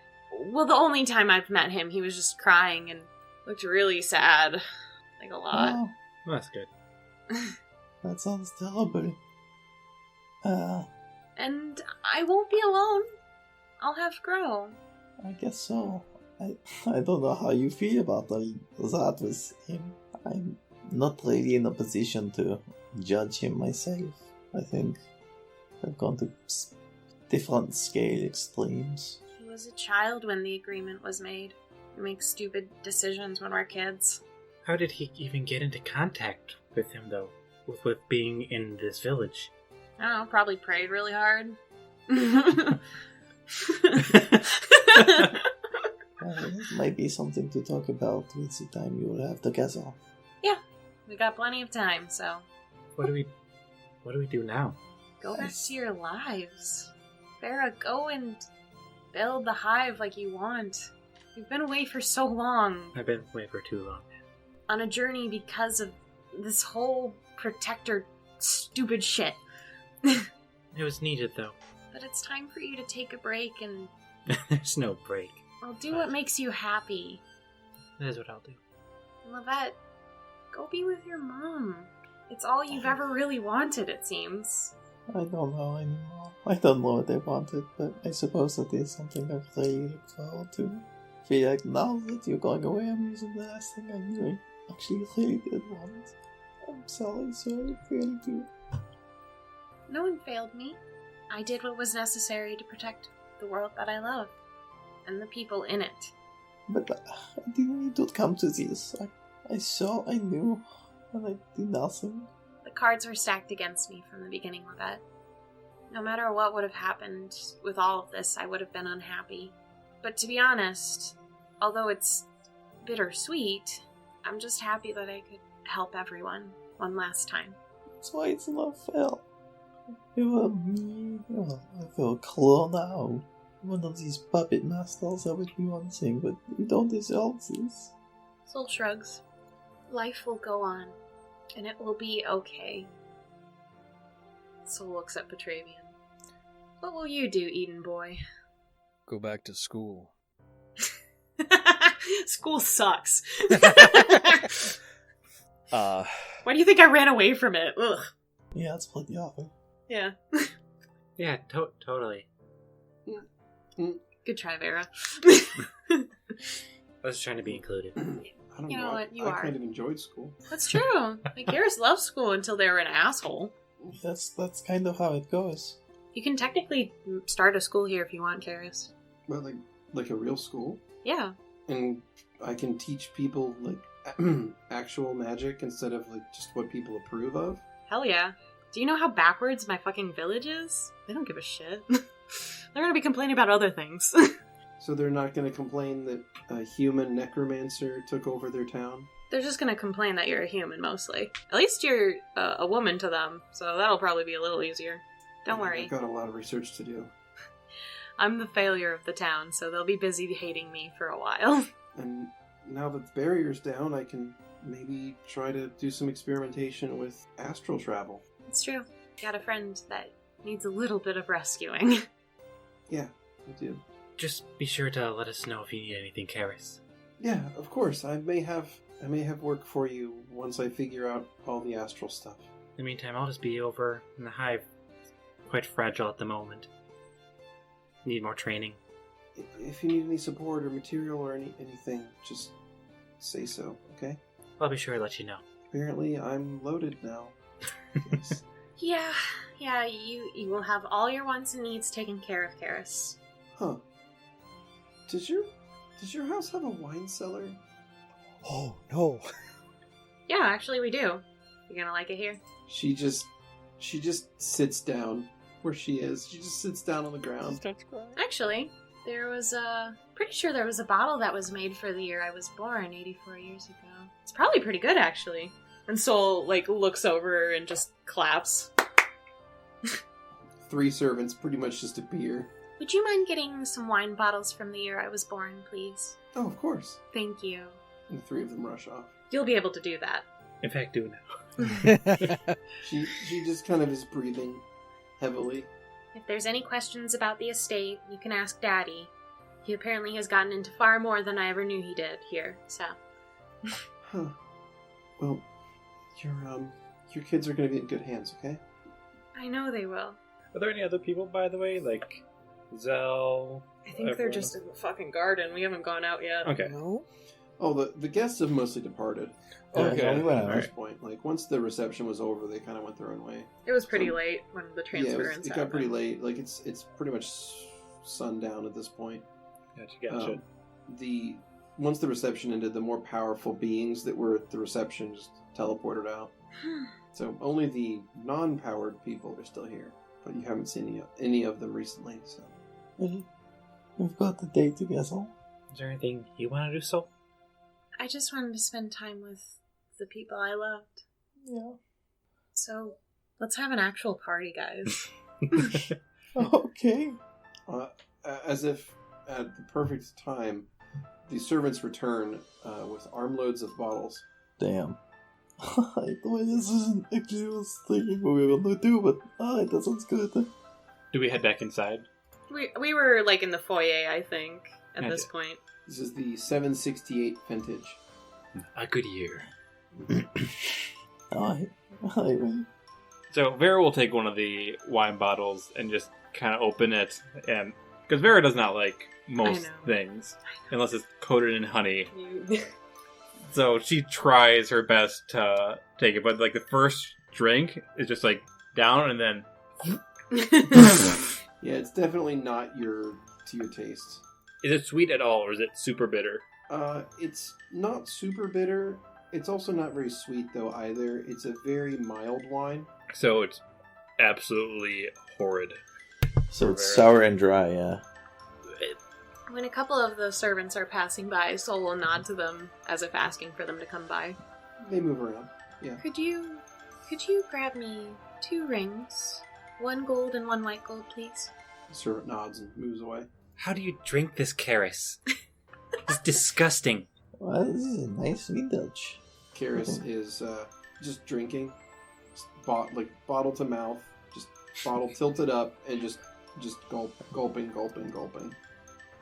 well, the only time I've met him, he was just crying and looked really sad. Like, a lot. Wow, Well, that's good. that sounds terrible. And I won't be alone. I'll have Grow. I guess so. I don't know how you feel about all that with him. I'm not really in a position to judge him myself. I think I've gone to different scale extremes. He was a child when the agreement was made. We make stupid decisions when we're kids. How did he even get into contact with him, though? With being in this village? I don't know, probably prayed really hard. This might be something to talk about with the time you will have together. Yeah, we got plenty of time, so What do we do now? go back to your lives. Vera, go and build the hive like you want. You've been away for so long. I've been away for too long. On a journey because of this whole protector stupid shit. It was needed, though. But it's time for you to take a break and There's no break. I'll do what makes you happy. That is what I'll do. Lovette, go be with your mom. It's all you've ever really wanted, it seems. I don't know anymore. I don't know what I wanted, but I suppose that is something I've really looked forward to. I feel like now that you're going away, I'm using the last thing I knew I actually really did want. I'm sorry, so I failed you. No one failed me. I did what was necessary to protect the world that I love. And the people in it. But I didn't need to come to this. I saw, I knew, and I did nothing. The cards were stacked against me from the beginning, Lovette. No matter what would have happened with all of this, I would have been unhappy. But to be honest, although it's bittersweet, I'm just happy that I could help everyone one last time. That's why it's not fair. You were me, I feel clear now. One of these puppet masters, that would be one thing, but you don't deserve this. Soul shrugs. Life will go on, and it will be okay. Soul looks at Petravian. What will you do, Eden boy? Go back to school. School sucks. Uh, Why do you think I ran away from it? Ugh. Yeah, it's pretty awful. Yeah. Yeah, totally. Good try, Vera. I was trying to be included. I don't You know what, you I are. kind of enjoyed school. That's true. Like, Garrus loved school until they were an asshole. That's kind of how it goes. You can technically start a school here if you want, Garrus. But like a real school, Yeah. and I can teach people like actual magic instead of like just what people approve of. Hell yeah. Do you know how backwards my fucking village is? They don't give a shit. They're gonna be complaining about other things. So they're not going to complain that a human necromancer took over their town. They're just gonna complain that you're a human, mostly. At least you're a woman to them, so that'll probably be a little easier. Don't worry. I've got a lot of research to do. I'm the failure of the town, so they'll be busy hating me for a while. And now that the barrier's down, I can maybe try to do some experimentation with astral travel. It's true. Got a friend that needs a little bit of rescuing. Yeah, I do. Just be sure to let us know if you need anything, Karis. Yeah, of course. I may have work for you once I figure out all the astral stuff. In the meantime, I'll just be over in the hive. It's quite fragile at the moment. Need more training. If you need any support or material or anything, just say so, okay? I'll be sure to let you know. apparently I'm loaded now. Yes. Yeah, you will have all your wants and needs taken care of, Karis. Huh. Does your house have a wine cellar? Oh, no. Yeah, actually we do. You gonna like it here? She just sits down where she is. She just sits down on the ground. Starts crying. Actually, pretty sure there was a bottle that was made for the year I was born 84 years ago. It's probably pretty good, actually. And Soul, looks over and just claps. 3 servants, pretty much just a beer. Would you mind getting some wine bottles from the year I was born, please? Oh, of course. Thank you. And 3 of them rush off. You'll be able to do that. In fact, do now. She just kind of is breathing heavily. If there's any questions about the estate, you can ask Daddy. He apparently has gotten into far more than I ever knew he did here, so. Huh. Well, your kids are going to be in good hands, okay? I know they will. Are there any other people, by the way? Like, Zell? I think they're just in the fucking garden. We haven't gone out yet. Okay. No? Oh, the guests have mostly departed. Okay. Yeah, we went out. At this point, once the reception was over, they kind of went their own way. It was pretty late when the transference it got happened. pretty late. It's pretty much sundown at this point. Gotcha. Once the reception ended, the more powerful beings that were at the reception just teleported out. So only the non-powered people are still here, but you haven't seen any of them recently. So We've got the date together. Is there anything you want to do, Soul? I just wanted to spend time with the people I loved. Yeah. So, let's have an actual party, guys. Okay. As if at the perfect time, the servants return with armloads of bottles. Damn. The way this isn't actually what I was thinking what we were going to do, but that sounds good. Do we head back inside? We were in the foyer, I think, at Yeah, this yeah. point. This is the 768 vintage. A good year. Alright. So Vera will take one of the wine bottles and just kind of open it, and because Vera does not like most know. things unless it's coated in honey. So she tries her best to take it, but the first drink is just down and then. Yeah, it's definitely not to your taste. Is it sweet at all, or is it super bitter? It's not super bitter. It's also not very sweet though either. It's a very mild wine. So it's absolutely horrid. So it's sour and dry, yeah. When a couple of the servants are passing by, Soul will nod to them as if asking for them to come by. They move around. Yeah. Could you grab me 2 rings? 1 gold and 1 white gold, please? The servant nods and moves away. How do you drink this, Karis? It's disgusting. Well, this is a nice vintage. Karis is just drinking, bottle to mouth, just bottle tilted up, and just gulping.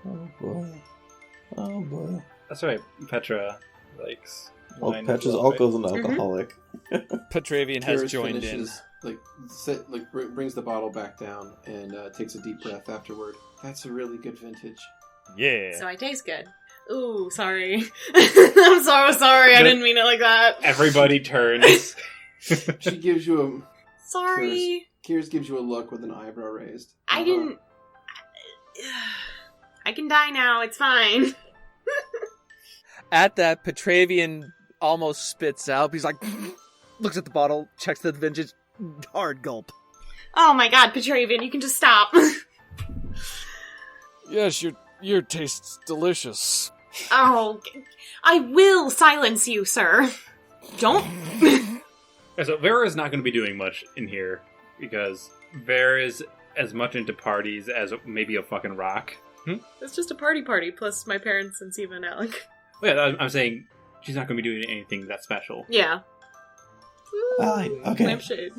Oh boy. Oh boy. That's right. Petra likes Well, wine. Petra's as well, right? also an alcoholic. Petravian has Karis joined finishes, brings the bottle back down and takes a deep breath afterward. That's a really good vintage. in. Yeah. So I taste good. Ooh, sorry. I'm so sorry. I didn't mean it like that. Everybody turns. She gives you Sorry. Karis gives you a look with an eyebrow raised. I didn't. I can die now. It's fine. At that, Petravian almost spits out. He's like, looks at the bottle, checks the vintage, hard gulp. Oh my god, Petravian, you can just stop. Yes, your taste's delicious. Oh, I will silence you, sir. Don't. So Vera's not going to be doing much in here because Vera's as much into parties as maybe a fucking rock. It's just a party plus my parents and Siva and Alec. Yeah, I'm saying she's not going to be doing anything that special. Yeah. Alright, okay. Lampshade.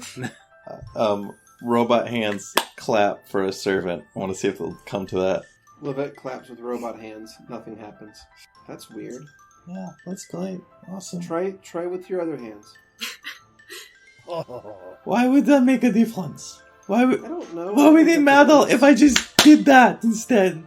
Robot hands clap for a servant. I want to see if they'll come to that. Lovette claps with robot hands. Nothing happens. That's weird. Yeah, that's great. Awesome. Try with your other hands. Why would that make a difference? Why I would don't know. Why would it matter if I just did that instead?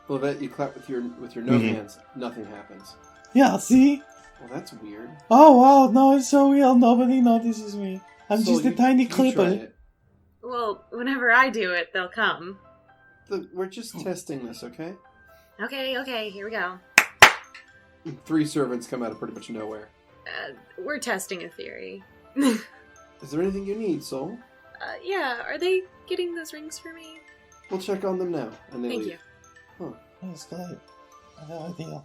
Lovette, you clap with your no Mhm. hands. Nothing happens. Yeah, see? Well, that's weird. Oh, wow, no, it's so real. Nobody notices me. I'm Sol, just a tiny you try clipper. it. Well, whenever I do it, they'll come. We're just testing this, okay? Okay, here we go. 3 servants come out of pretty much nowhere. We're testing a theory. Is there anything you need, Sol? Yeah, are they getting those rings for me? We'll check on them now. And they Thank leave. you. Huh. That's great. I have no idea.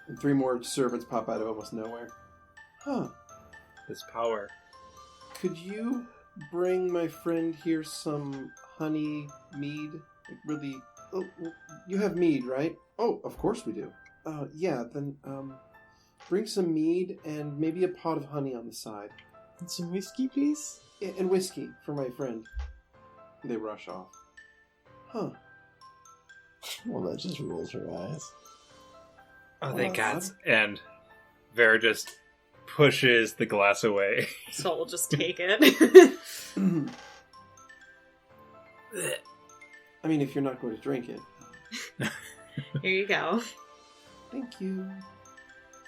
And 3 more servants pop out of almost nowhere. Huh. This power. Could you bring my friend here some honey mead? Like really... Oh, you have mead, right? Oh, of course we do. Yeah, then, bring some mead and maybe a pot of honey on the side. And some whiskey, please? Yeah, and whiskey for my friend. They rush off. Huh. Well, that just rolls her eyes. Oh, thank God. God. And Vera just pushes the glass away. So we'll just take it. I mean, if you're not going to drink it. Here you go. Thank you.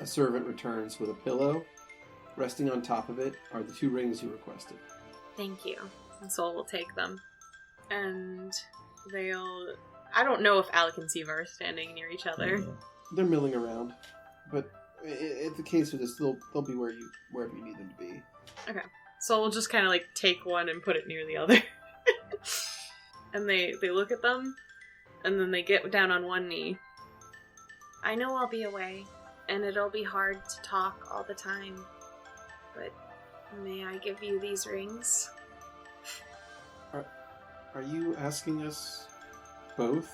A servant returns with a pillow. Resting on top of it are the 2 rings you requested. Thank you. And Sol will take them. And they'll... I don't know if Alec and Siva are standing near each other. They're milling around, but in the case of this, they'll be wherever you need them to be. Okay. So we'll just kind of like take one and put it near the other. And they look at them, and then they get down on one knee. I know I'll be away, and it'll be hard to talk all the time, but may I give you these rings? Are you asking us both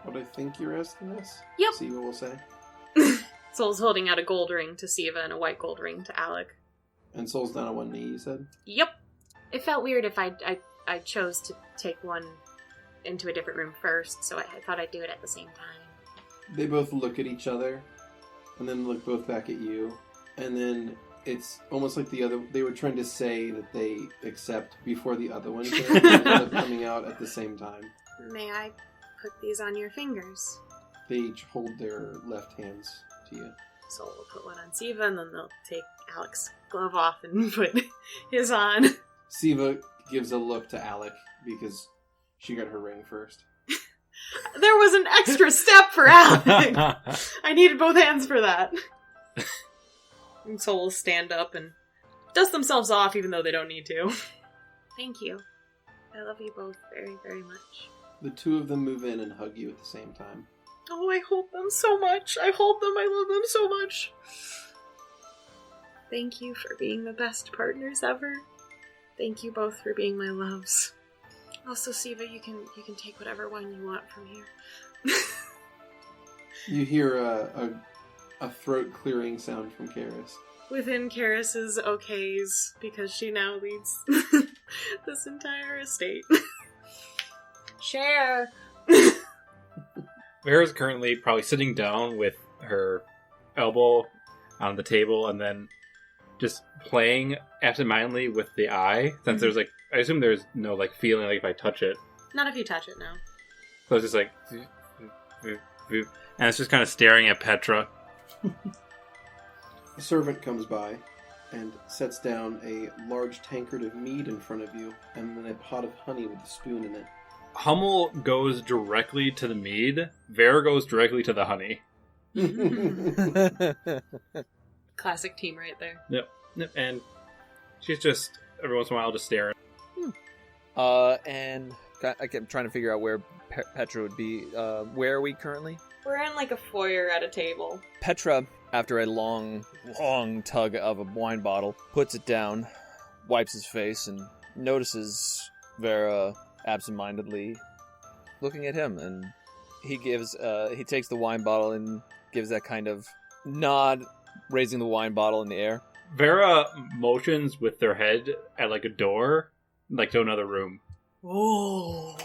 what I think you're asking us? Yep. See what we'll say. Sol's holding out a gold ring to Siva and a white gold ring to Alec. And Sol's down on one knee, you said? Yep. It felt weird if I chose to take one into a different room first, so I thought I'd do it at the same time. They both look at each other, and then look both back at you, and then it's almost like they were trying to say that they accept before the other one did, and end up coming out at the same time. May I put these on your fingers? They each hold their left hands to you. Sol will put one on Siva, and then they'll take Alec's glove off and put his on. Siva gives a look to Alec, because she got her ring first. There was an extra step for Alec! I needed both hands for that. And Sol will stand up and dust themselves off, even though they don't need to. Thank you. I love you both very, very much. The 2 of them move in and hug you at the same time. Oh, I hold them so much. I hold them. I love them so much. Thank you for being the best partners ever. Thank you both for being my loves. Also, Siva, you can take whatever one you want from here. You hear a throat-clearing sound from Karis. Within Karis's okays, because she now leads this entire estate. Share! Vera's currently probably sitting down with her elbow on the table and then just playing absentmindedly with the eye. Since there's like, I assume there's no like feeling like if I touch it. Not if you touch it now. So it's just like, and it's just kind of staring at Petra. A servant comes by and sets down a large tankard of mead in front of you, and then a pot of honey with a spoon in it. Hummel goes directly to the mead. Vera goes directly to the honey. Classic team right there. Yep. And she's just, every once in a while, just staring. And I kept trying to figure out where Petra would be. Where are we currently? We're in like a foyer at a table. Petra, after a long tug of a wine bottle, puts it down, wipes his face, and notices Vera absentmindedly looking at him, and he takes the wine bottle and gives that kind of nod, raising the wine bottle in the air. Vera motions with their head at like a door, like to another room. Oh.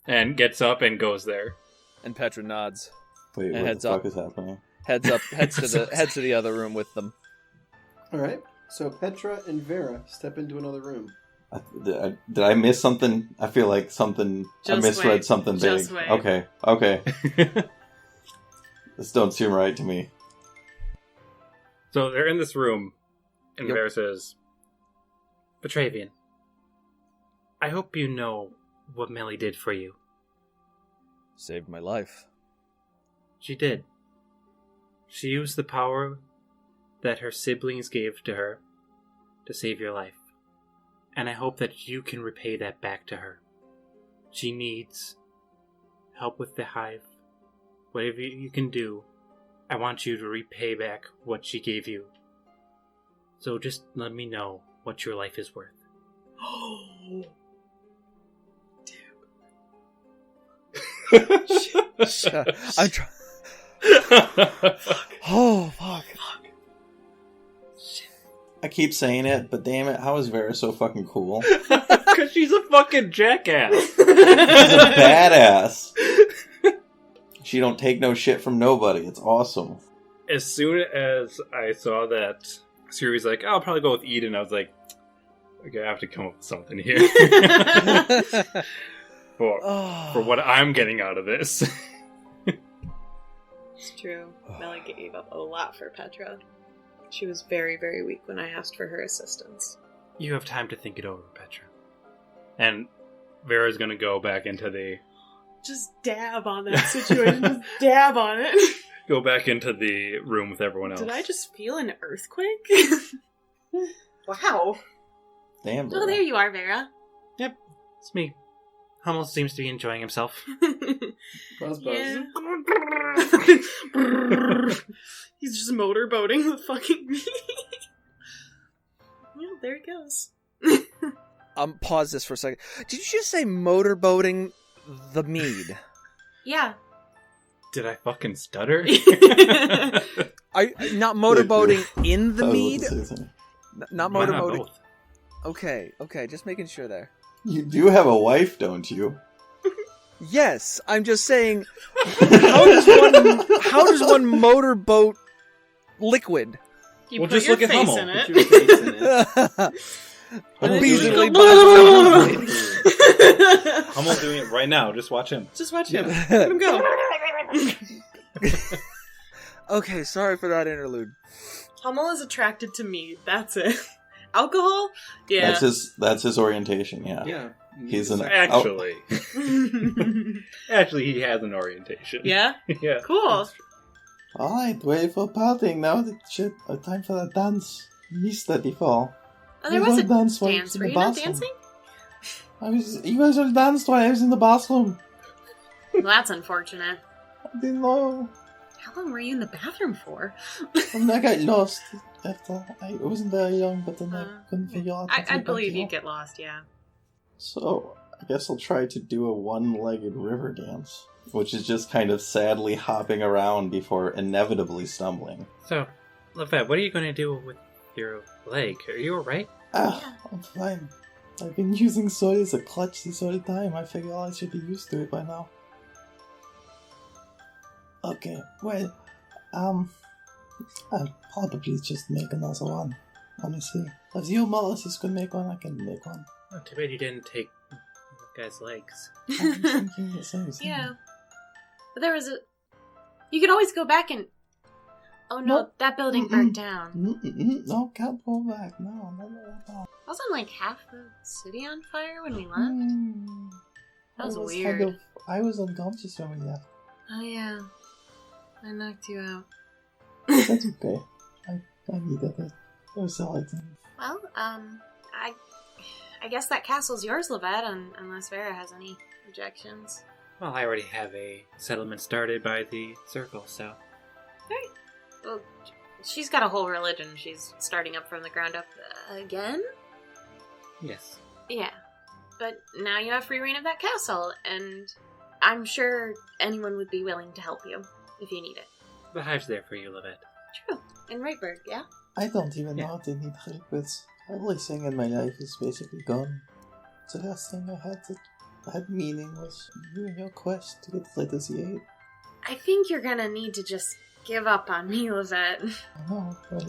And gets up and goes there. And Petra nods. Wait, And what heads the fuck up. is happening? Heads to the other room with them. Alright, so Petra and Vera step into another room. Did I miss something? I feel like something. Just I misread wait. something Just big. wait. Okay. This don't seem right to me. So they're in this room, and Yep. Vera says, Petravian, I hope you know what Melly did for you. Saved my life. She did. She used the power that her siblings gave to her to save your life. And I hope that you can repay that back to her. She needs help with the hive. Whatever you can do, I want you to repay back what she gave you. So just let me know what your life is worth. Oh. I'm trying. Oh, fuck. I keep saying it, but damn it, how is Vera so fucking cool? She's because she's a fucking jackass. a badass. She don't take no shit from nobody. It's awesome. As soon as I saw that Skrewy's like, I'll probably go with Eden, I was like, okay, I have to come up with something here. for what I'm getting out of this. It's true. Melly gave up a lot for Petra. She was very, very weak when I asked for her assistance. You have time to think it over, Petra. And Vera's gonna go back into the Just dab on that situation. Just dab on it. go back into the room with everyone else. Did I just feel an earthquake? Wow. Damn, Vera. Oh, there you are, Vera. Yep, it's me. Hummel seems to be enjoying himself. Buzz. Yeah. He's just motorboating with fucking me. Yeah, there he goes. Pause this for a second. Did you just say motorboating the mead? Yeah. Did I fucking stutter? Not motorboating in the I was mead? about to say something. Not Why not motorboating. both? Okay, just making sure there. You do have a wife, don't you? Yes, I'm just saying. How does one motorboat liquid? You Well, put just your look at face Hummel. in it. Put your face in it. Hummel's Leisurely doing by- Hummel's doing it right now. Just watch him. Just watch him. Let him go. Okay, sorry for that interlude. Hummel is attracted to me. That's it. Alcohol? Yeah. That's his orientation. Yeah. Yeah. He's an Actually, actually, he has an orientation. Yeah? Yeah. Cool. All right, ready for partying now. Time for the dance. Missed that before. Oh, there was a dance while I dance. was in Were the you not bathroom. dancing? You guys all danced while I was in the bathroom. Well, that's unfortunate. I didn't know. How long were you in the bathroom for? And I got lost after. I wasn't very young, but then I couldn't figure out. I believe you'd get lost, yeah. So I guess I'll try to do a one-legged river dance, which is just kind of sadly hopping around before inevitably stumbling. So, Lovette, what are you going to do with your leg? Are you alright? I'm fine. I've been using soy as a clutch this whole time. I figure I should be used to it by now. Okay, well, I'll probably just make another one. Let me see. If you Molluses could make one, I can make one. Oh, too bad you didn't take the guy's legs. I was thinking the same thing. Yeah. But there was a... You could always go back and... Oh no, Nope. that building burnt down. No, can't go back. No. Wasn't like half the city on fire when we left? That was I weird. I was unconscious when we left. Oh yeah. I knocked you out. That's okay. I needed it. It was all I did. Well, I guess that castle's yours, Lovette, unless Vera has any objections. Well, I already have a settlement started by the circle, so... Right. Well, she's got a whole religion she's starting up from the ground up again? Yes. Yeah. But now you have free reign of that castle, and I'm sure anyone would be willing to help you if you need it. The hive's there for you, Lovette. True. In Raidburg, yeah? I don't even Yeah. know what they need help with. Everything in my life is basically gone. The last thing I had that had meaning was you and your quest to get Legacy 8. I think you're gonna need to just give up on me, Lovette. I know, but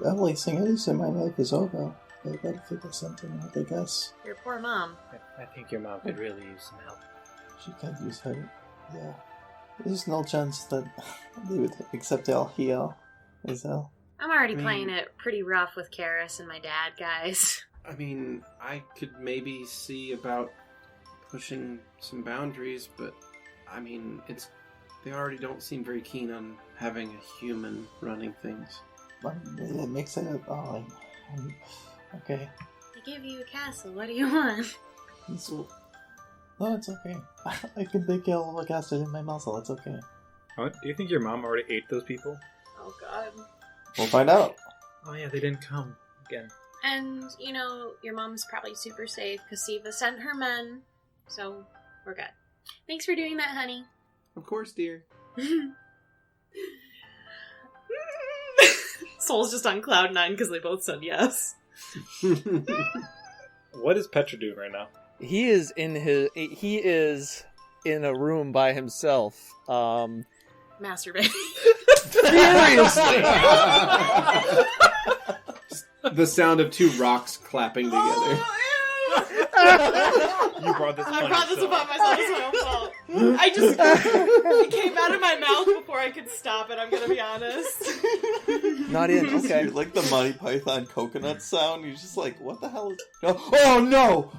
everything else in my life is over. I gotta figure something out, I guess. Your poor mom. I think your mom could really use some help. She can't use help. Yeah. There's no chance that they would accept our heal, is there? I'm already playing it pretty rough with Karis and my dad, guys. I mean, I could maybe see about pushing some boundaries, but I mean, they already don't seem very keen on having a human running things. But it makes it all okay. I give you a castle, what do you want? No, it's okay. I can take care of a castle in my muscle, it's okay. Do you think your mom already ate those people? Oh god. We'll find out. Oh yeah, they didn't come again. And, your mom's probably super safe because Siva sent her men, so we're good. Thanks for doing that, honey. Of course, dear. Soul's just on cloud 9 because they both said yes. What is Petra doing right now? He is in a room by himself. Masturbating. Seriously. The sound of two rocks clapping together. You brought this I brought this upon myself. It's my own fault. It came out of my mouth before I could stop it, I'm gonna be honest. Not in. Okay. You're like the Monty Python coconut sound. You're just like, what the hell is... Oh, no!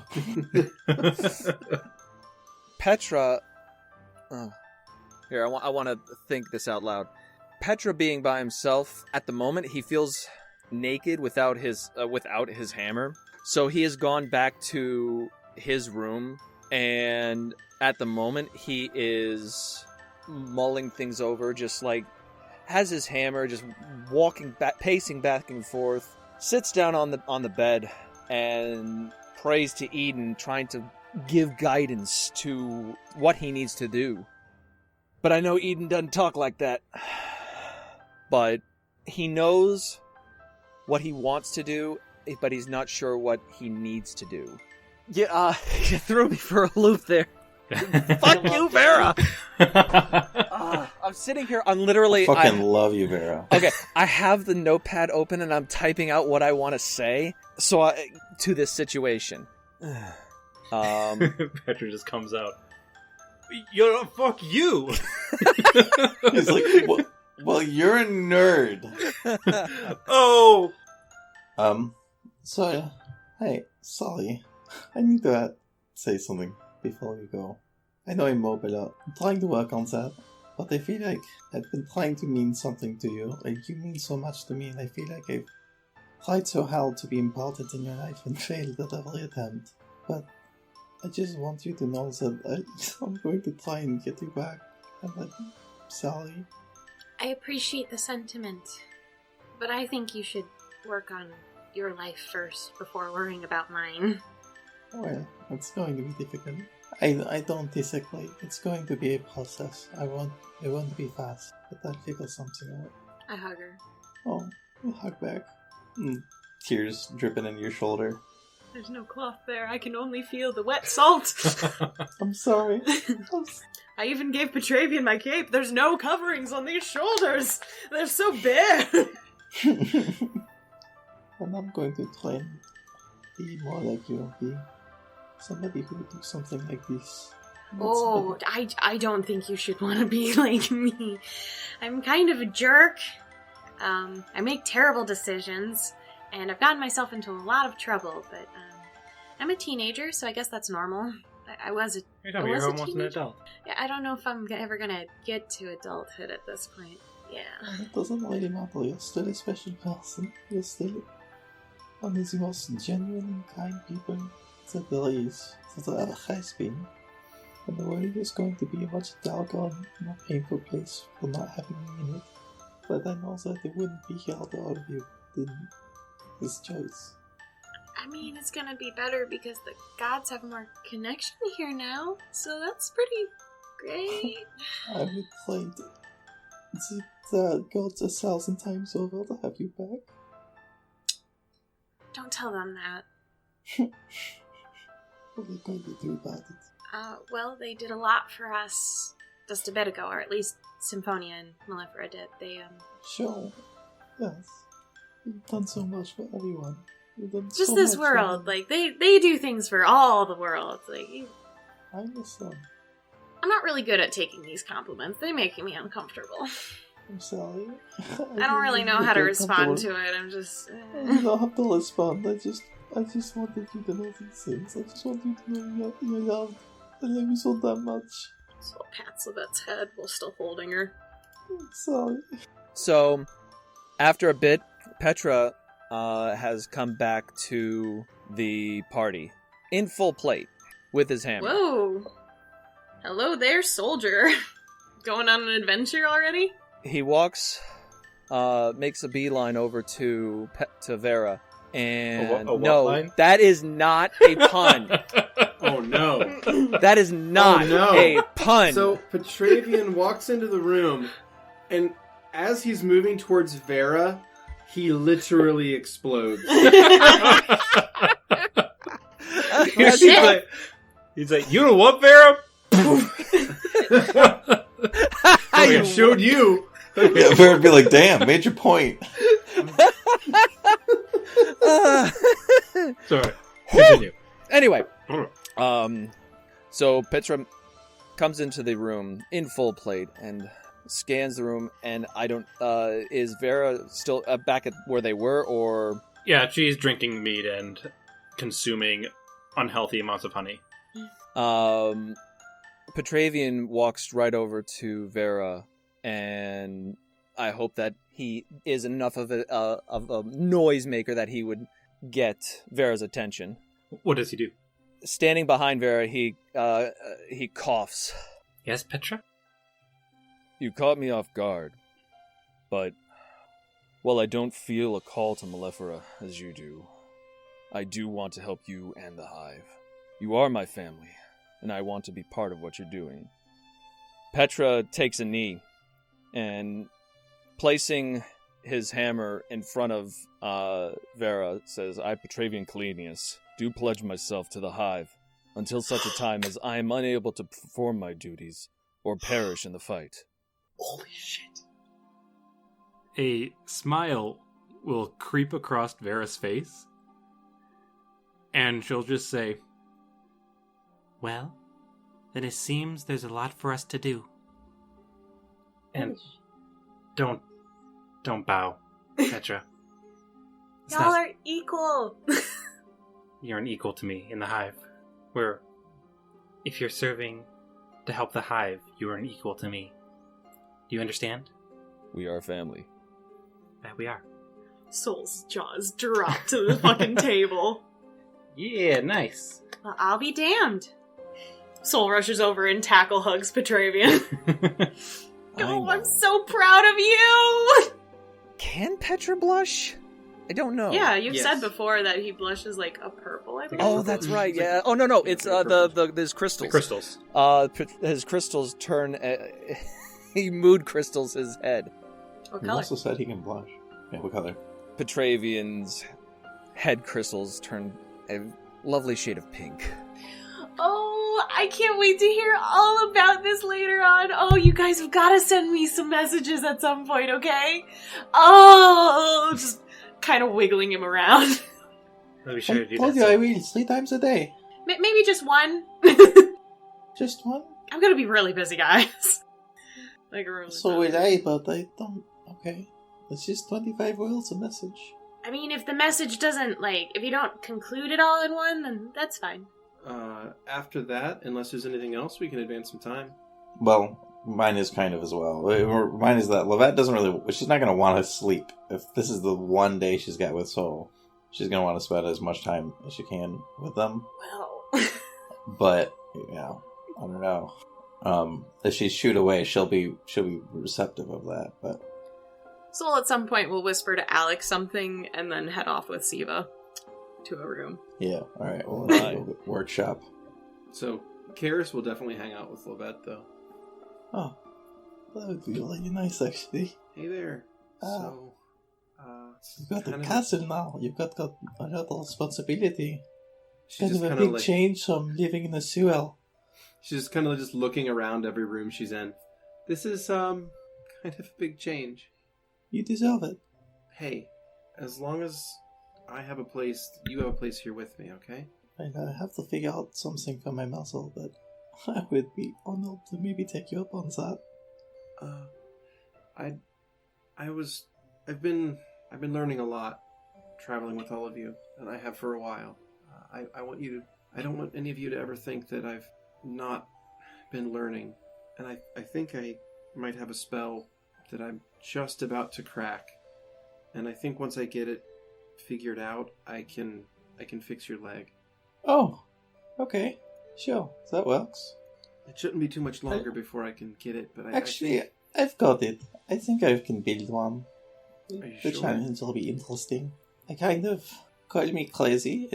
Petra... Here, I want to think this out loud. Petra being by himself, at the moment, he feels naked without his hammer. So he has gone back to his room, and at the moment, he is mulling things over, just like, has his hammer, just pacing back and forth, sits down on the bed, and prays to Eden, trying to give guidance to what he needs to do. But I know Eden doesn't talk like that. But he knows what he wants to do, but he's not sure what he needs to do. Yeah, you threw me for a loop there. Fuck you, Vera! I'm sitting here, I'm literally... I fucking love you, Vera. Okay, I have the notepad open and I'm typing out what I want to say to this situation. Petra just comes out. Fuck you! He's like, well, you're a nerd. Oh! So, hey, sorry. I need to say something before you go. I know I'm mobile. I'm trying to work on that, but I feel like I've been trying to mean something to you. Like, you mean so much to me, and I feel like I've tried so hard to be important in your life and failed at every attempt. But I just want you to know that I'm going to try and get you back. And I'm sorry. I appreciate the sentiment, but I think you should work on your life first before worrying about mine. Well, it's going to be difficult. I don't disagree. It's going to be a process. It won't be fast, but I'll figure something out. I hug her. Oh, you hug back. Tears dripping in your shoulder. There's no cloth there. I can only feel the wet salt. I'm sorry. I even gave Petravian my cape. There's no coverings on these shoulders. They're so bare. And I'm going to try and be more like you. Be somebody who would do something like this. Oh, I don't think you should want to be like me. I'm kind of a jerk. I make terrible decisions, and I've gotten myself into a lot of trouble, but I'm a teenager, so I guess that's normal. You're almost an adult. Yeah, I don't know if I'm ever gonna get to adulthood at this point. Yeah. It doesn't really matter. You're still a special person. You're still one of the most genuine and kind people that there is, that there ever has been. And the world is going to be a much darker and more painful place for not having you in it. But I know that it wouldn't be here to all of you didn't make this choice. I mean, it's gonna be better because the gods have more connection here now, so that's pretty great. I would play the gods 1,000 times over to have you back. Don't tell them that. What are you going to do about it? Well, they did a lot for us just a bit ago, or at least Symphonia and Mellifera did. Sure. Yes. You've done so much for everyone. Just so this world. Like, they do things for all the world. Like, I understand. I'm not really good at taking these compliments. They make me uncomfortable. I'm sorry. I don't really know how to respond to it. I'm just... You don't have to respond. I just wanted you to know these things. I just want you to know you're loved. I love you so damn much. So pats Lovette's head while still holding her. I'm sorry. So, after a bit, Petra has come back to the party in full plate with his hammer. Whoa! Hello there, soldier. Going on an adventure already? He walks, makes a beeline over to Vera, and A what no, line? that is not a pun. Oh no. That is not Oh, no. a pun. So Petravian walks into the room, and as he's moving towards Vera, he literally explodes. He's like, you know what, Vera? I showed you. Yeah, Vera would be like, damn, major point. Sorry. Continue. Anyway, so Petra comes into the room in full plate and scans the room, and I don't, is Vera still back at where they were, or? Yeah, she's drinking mead and consuming unhealthy amounts of honey. Petravian walks right over to Vera, and I hope that he is enough of a noisemaker that he would get Vera's attention. What does he do? Standing behind Vera, he coughs. Yes, Petra? You caught me off guard, but while I don't feel a call to Malefera as you do, I do want to help you and the Hive. You are my family, and I want to be part of what you're doing. Petra takes a knee, and placing his hammer in front of Vera, says, I, Petravian Kalenius, do pledge myself to the Hive, until such a time as I am unable to perform my duties, or perish in the fight. Holy shit. A smile will creep across Vera's face, and she'll just say, Well, then it seems there's a lot for us to do. and don't bow, Petra. It's Y'all not- are equal. You're an equal to me in the Hive. If you're serving to help the Hive, you are an equal to me. Do you understand? We are family. That we are. Soul's jaws drop to the fucking table. Yeah, nice. Well, I'll be damned. Soul rushes over and tackle hugs Petravian. I Oh, know. I'm so proud of you! Can Petra blush? I don't know. Yeah, you've Yes. said before that he blushes like a purple, I believe. Oh, that's right. Yeah. Oh no, it's his crystals. crystals. His crystals turn. He mood crystals his head. What He color? also said he can blush. Yeah, what color? Petravian's head crystals turn a lovely shade of pink. Oh, I can't wait to hear all about this later on. Oh, you guys have got to send me some messages at some point, okay? Oh, just kind of wiggling him around. I'll be sure to do told that. you I will 3 times a day. Maybe just one. Just one? I'm gonna be really busy, guys. Like really. So will I, but I don't... Okay. It's just 25 words a message. I mean, if the message doesn't, if you don't conclude it all in one, then that's fine. After that, unless there's anything else, we can advance some time. Well, mine is kind of as well. Mine is that Lovette doesn't really... She's not going to want to sleep. If this is the one day she's got with Soul, she's going to want to spend as much time as she can with them. Well. But, yeah, I don't know. If she shoot away, she'll be receptive of that, but... Soul at some point will whisper to Alex something and then head off with Siva to a room. Yeah, alright, well, Right. we'll workshop. So, Karis will definitely hang out with Lovette, though. Oh, that would be really nice, actually. Hey there. Ah. So, You've got kind a of- castle now. You've got a lot of responsibility. she's Kind just of a kind big of like change from living in a sewer. she's just kind of just looking around every room she's in. This is kind of a big change. You deserve it. Hey, as long as I have a place, you have a place here with me, okay? I have to figure out something for my muscle, but I would be honored to maybe take you up on that. I've been learning a lot, traveling with all of you, and I have for a while. I don't want any of you to ever think that I've not been learning, and I think I might have a spell that I'm just about to crack, and I think once I get it figured out, I can fix your leg. Oh, okay, sure, that works. It shouldn't be too much longer before I can get it, but Actually, I've got it. I think I can build one. Are you The sure? challenge will be interesting. I kind of call me crazy.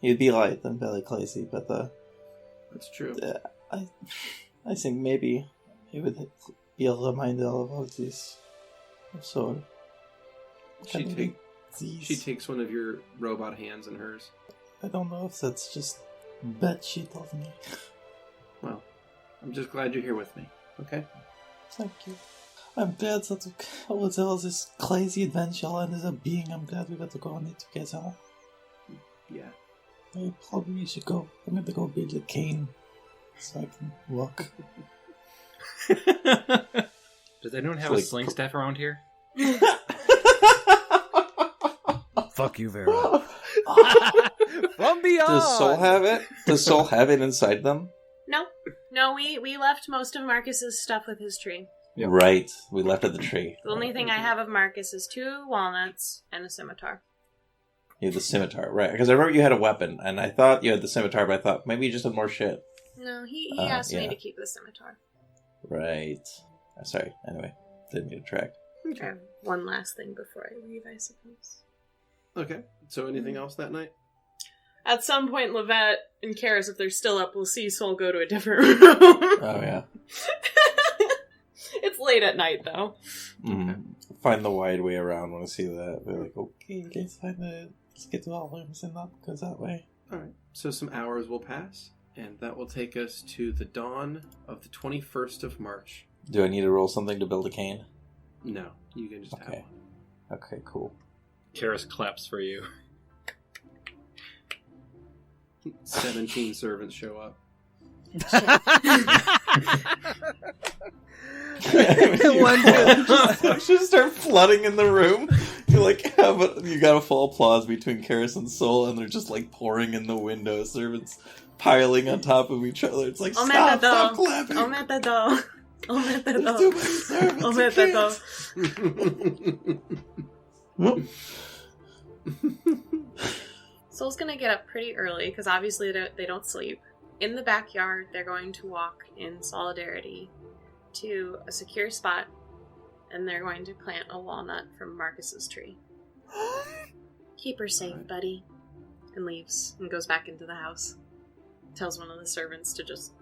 You'd be right. I'm very crazy, but That's true. I think maybe it would be a reminder of all this. So, She takes one of your robot hands in hers. I don't know if that's just bad shit of me. Well, I'm just glad you're here with me. Okay. Thank you. I'm glad that there was this crazy adventure ended up being. I'm glad we got to go on it together. Yeah. I probably should go. I'm going to go build a cane so I can walk. Does anyone have Like, a sling staff around here? Fuck you, Vera. From beyond. Does Soul have it? Does Soul have it inside them? No, we left most of Marcus's stuff with his tree. Yep. Right. We left at the tree. The only thing I have of Marcus is 2 walnuts and a scimitar. You had the scimitar, right? Because I remember you had a weapon, and I thought you had the scimitar, but I thought maybe you just had more shit. No, he asked me yeah. to keep the scimitar. Right. Sorry. Anyway, didn't mean to track. Okay. One last thing before I leave, I suppose. Okay. So anything else that night? At some point, Lovette and Karis, if they're still up, will see Soul go to a different room. Oh yeah. It's late at night, though. Find the wide way around when I see that. They're like, okay, let's get to our rooms and that goes that way. Alright. So some hours will pass, and that will take us to the dawn of the 21st of March. Do I need to roll something to build a cane? No, you can just have Okay. Okay, cool. Karis claps for you. 17 servants show up. Just start flooding in the room. You got a full applause between Karis and Soul, and they're just like pouring in the window. Servants piling on top of each other. It's like, stop clapping. Oh, metador. Oh, There's metador. too many servants. Oh, metador. Soul's gonna get up pretty early, because obviously they don't sleep. In the backyard, they're going to walk in solidarity to a secure spot, and they're going to plant a walnut from Marcus's tree. Keep her safe, buddy. And leaves, and goes back into the house. Tells one of the servants to just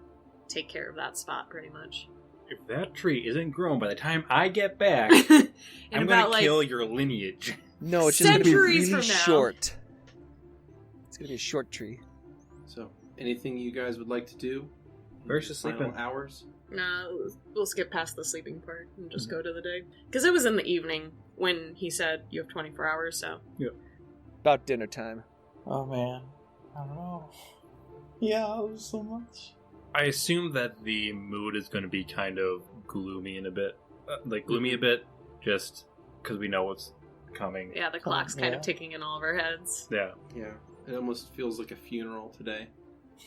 take care of that spot, pretty much. If that tree isn't grown by the time I get back, I'm about, gonna kill your lineage. No, it's just going to be Centuries really from now. short. It's going to be a short tree. So, anything you guys would like to do? Where's she Final sleeping? hours? No, we'll skip past the sleeping part and just go to the day. Because it was in the evening when he said you have 24 hours, so. About dinner time. Oh man, I don't know. Yeah, there's so much. I assume that the mood is going to be kind of gloomy in a bit. Gloomy a bit, just because we know what's coming. Yeah, the clock's kind of ticking in all of our heads. Yeah. Yeah. It almost feels like a funeral today.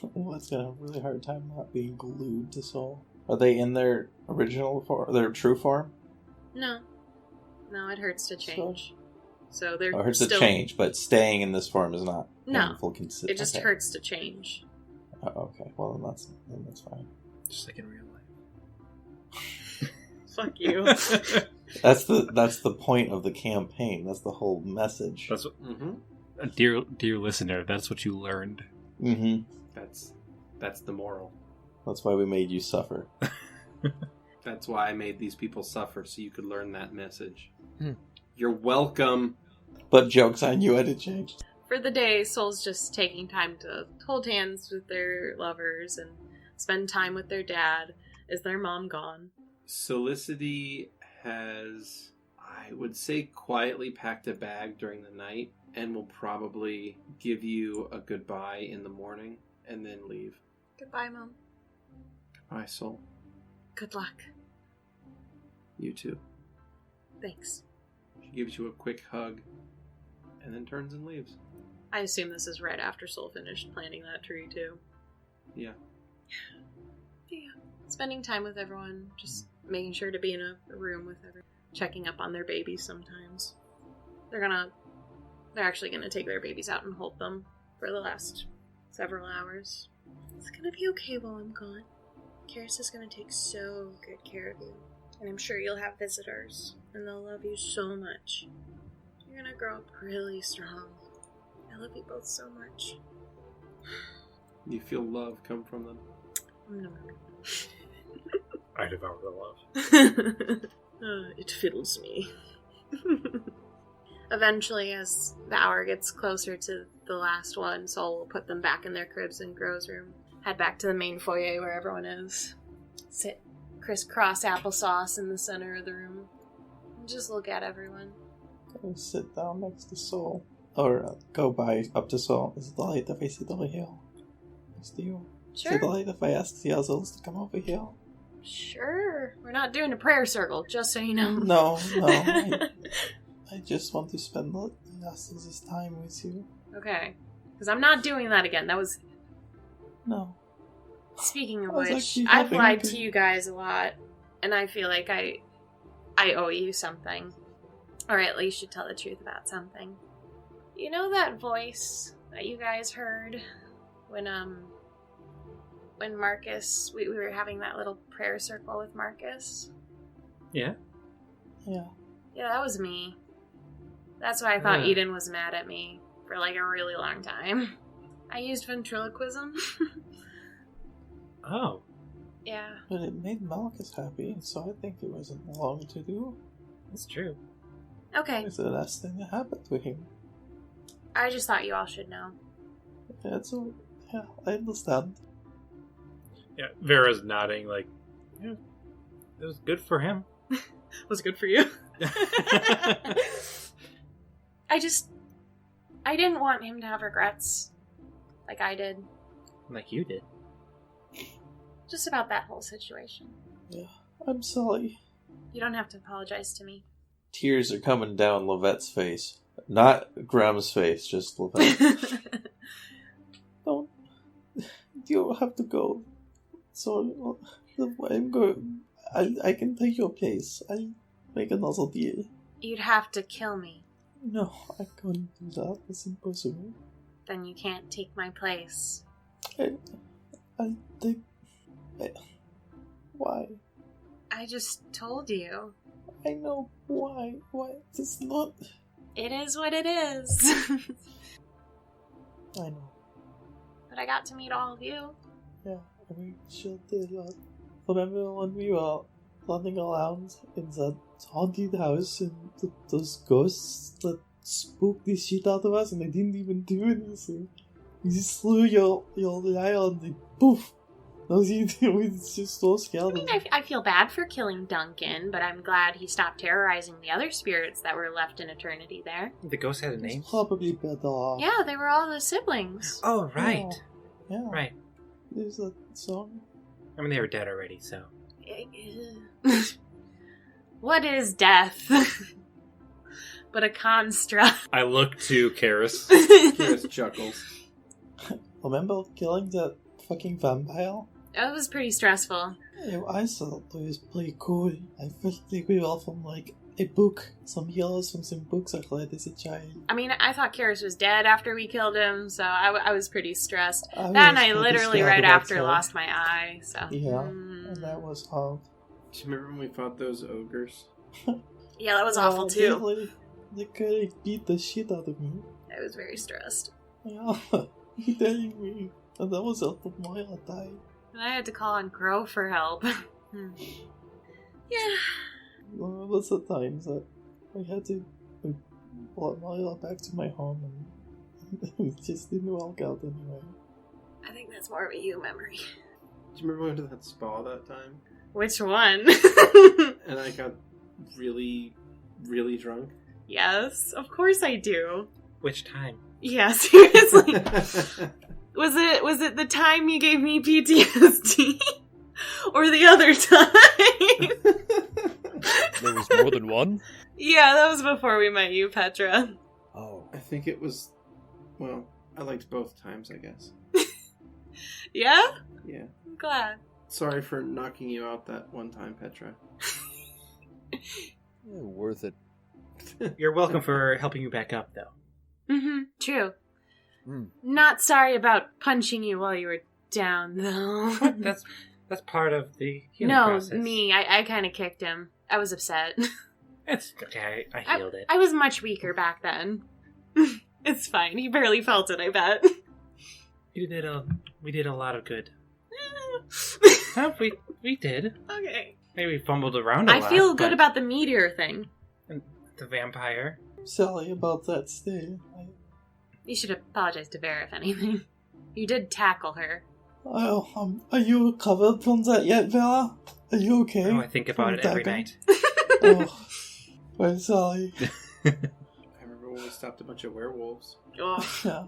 Well, it's gonna have a really hard time not being glued to Soul. Are they in their original form, their true form? No, it hurts to change. So they're Oh, it hurts still... to change, but staying in this form is not No, painful. it just hurts to change. Oh, okay, well then that's fine. Just like in real life. Fuck you. That's the point of the campaign. That's the whole message. That's what, Mm-hmm. dear listener, that's what you learned. Mm-hmm. That's the moral. That's why we made you suffer. That's why I made these people suffer, so you could learn that message. Hmm. You're welcome. But joke's on you, I did change. For the day, Soul's just taking time to hold hands with their lovers and spend time with their dad. Is their mom gone? Solicity has, I would say, quietly packed a bag during the night and will probably give you a goodbye in the morning and then leave. Goodbye, Mom. Bye, Soul. Good luck. You too. Thanks. She gives you a quick hug, and then turns and leaves. I assume this is right after Soul finished planting that tree, too. Yeah. Yeah. Spending time with everyone, just making sure to be in a room with everyone. Checking up on their babies sometimes. They're actually gonna take their babies out and hold them for the last several hours. It's gonna be okay while I'm gone. Karis is gonna take so good care of you. And I'm sure you'll have visitors, and they'll love you so much. You're gonna grow up really strong. I love you both so much. You feel love come from them. No. I devour the love. It fills me. Eventually, as the hour gets closer to the last one, Soul will put them back in their cribs in Gro's room. Head back to the main foyer where everyone is. Sit crisscross applesauce in the center of the room. And just look at everyone. Go sit down next to Soul. Or go by up to Soul. Is it alright if I sit over here? Next to you. Is it Sure. alright if I ask the others to come over here? Sure. We're not doing a prayer circle, just so you know. No. I just want to spend the rest of this time with you. Okay. Because I'm not doing that again. That was... No. Speaking of I was which, actually I've hoping lied to- to you guys a lot, and I feel like I owe you something. Or at least should tell the truth about something. You know that voice that you guys heard when Marcus, we were having that little prayer circle with Marcus? Yeah? Yeah. Yeah, that was me. That's why I thought Yeah. Eden was mad at me for like a really long time. I used ventriloquism. Oh. Yeah. But it made Malchus happy, so I think it wasn't wrong to do. That's true. Okay. It's the last thing that happened to him. I just thought you all should know. Yeah, so, yeah, I understand. Yeah, Vera's nodding like, yeah, it was good for him. Was good for you. I didn't want him to have regrets like I did. Like you did. Just about that whole situation. Yeah, I'm sorry. You don't have to apologize to me. Tears are coming down Lovette's face. Not Grem's face, just Lovette. Don't. You have to go. So, I'm going. I can take your place. I'll make another deal. You'd have to kill me. No, I couldn't do that. It's impossible. Then you can't take my place. I think. Why? I just told you. I know why. Why? It's not. It is what it is. I know. But I got to meet all of you. Yeah, we sure did a lot. Remember when we were running around in that haunted house and those ghosts that spooked the shit out of us and they didn't even do anything? You just threw your lyre and they poof! That was it. We were just so scared. I mean, I feel bad for killing Duncan, but I'm glad he stopped terrorizing the other spirits that were left in eternity there. The ghost had a name? It's probably better off. Yeah, they were all the siblings. Oh, right. Yeah. Right. There's that song. I mean, they were dead already, so. What is death? But a construct. I look to Karis. Karis chuckles. Remember killing that fucking vampire? It was pretty stressful. Yeah, I thought it was pretty cool. I felt like we were from like a book, some heroes from some books I read as a child. I mean, I thought Karis was dead after we killed him, so I was pretty stressed. I That and was I pretty literally scared right about after her. lost my eye, so. Yeah, and that was hard. Do you remember when we fought those ogres? Yeah, that was awful too. They could have beat the shit out of me. I was very stressed. Yeah, he telling me. And that was out of my time. And I had to call on Grow for help. Yeah. There was the times that I had to brought Mario back to my home and it just didn't work out anyway. I think that's more of a you memory. Do you remember we went to that spa that time? Which one? And I got really, really drunk? Yes, of course I do. Which time? Yeah, seriously. Was it the time you gave me PTSD? Or the other time. There was more than one? Yeah, that was before we met you, Petra. Oh. I think it was... Well, I liked both times, I guess. Yeah? Yeah. I'm glad. Sorry for knocking you out that one time, Petra. Worth it. You're welcome for helping you back up, though. Mm-hmm, true. Mm. Not sorry about punching you while you were down, though. That's part of the healing No, process. me. I kind of kicked him. I was upset. It's okay. I healed it. I was much weaker back then. It's fine. He barely felt it, I bet. We did a lot of good. We did. Okay. Maybe we fumbled around a lot. I feel good but- about the meteor thing. and the vampire. Sorry about that, still. You should apologize to Vera, if anything. You did tackle her. Oh, are you recovered from that yet, Vera? Are you okay? Oh, I think about it every From night. Oh, well, sorry. I remember when we stopped a bunch of werewolves. Oh. Yeah.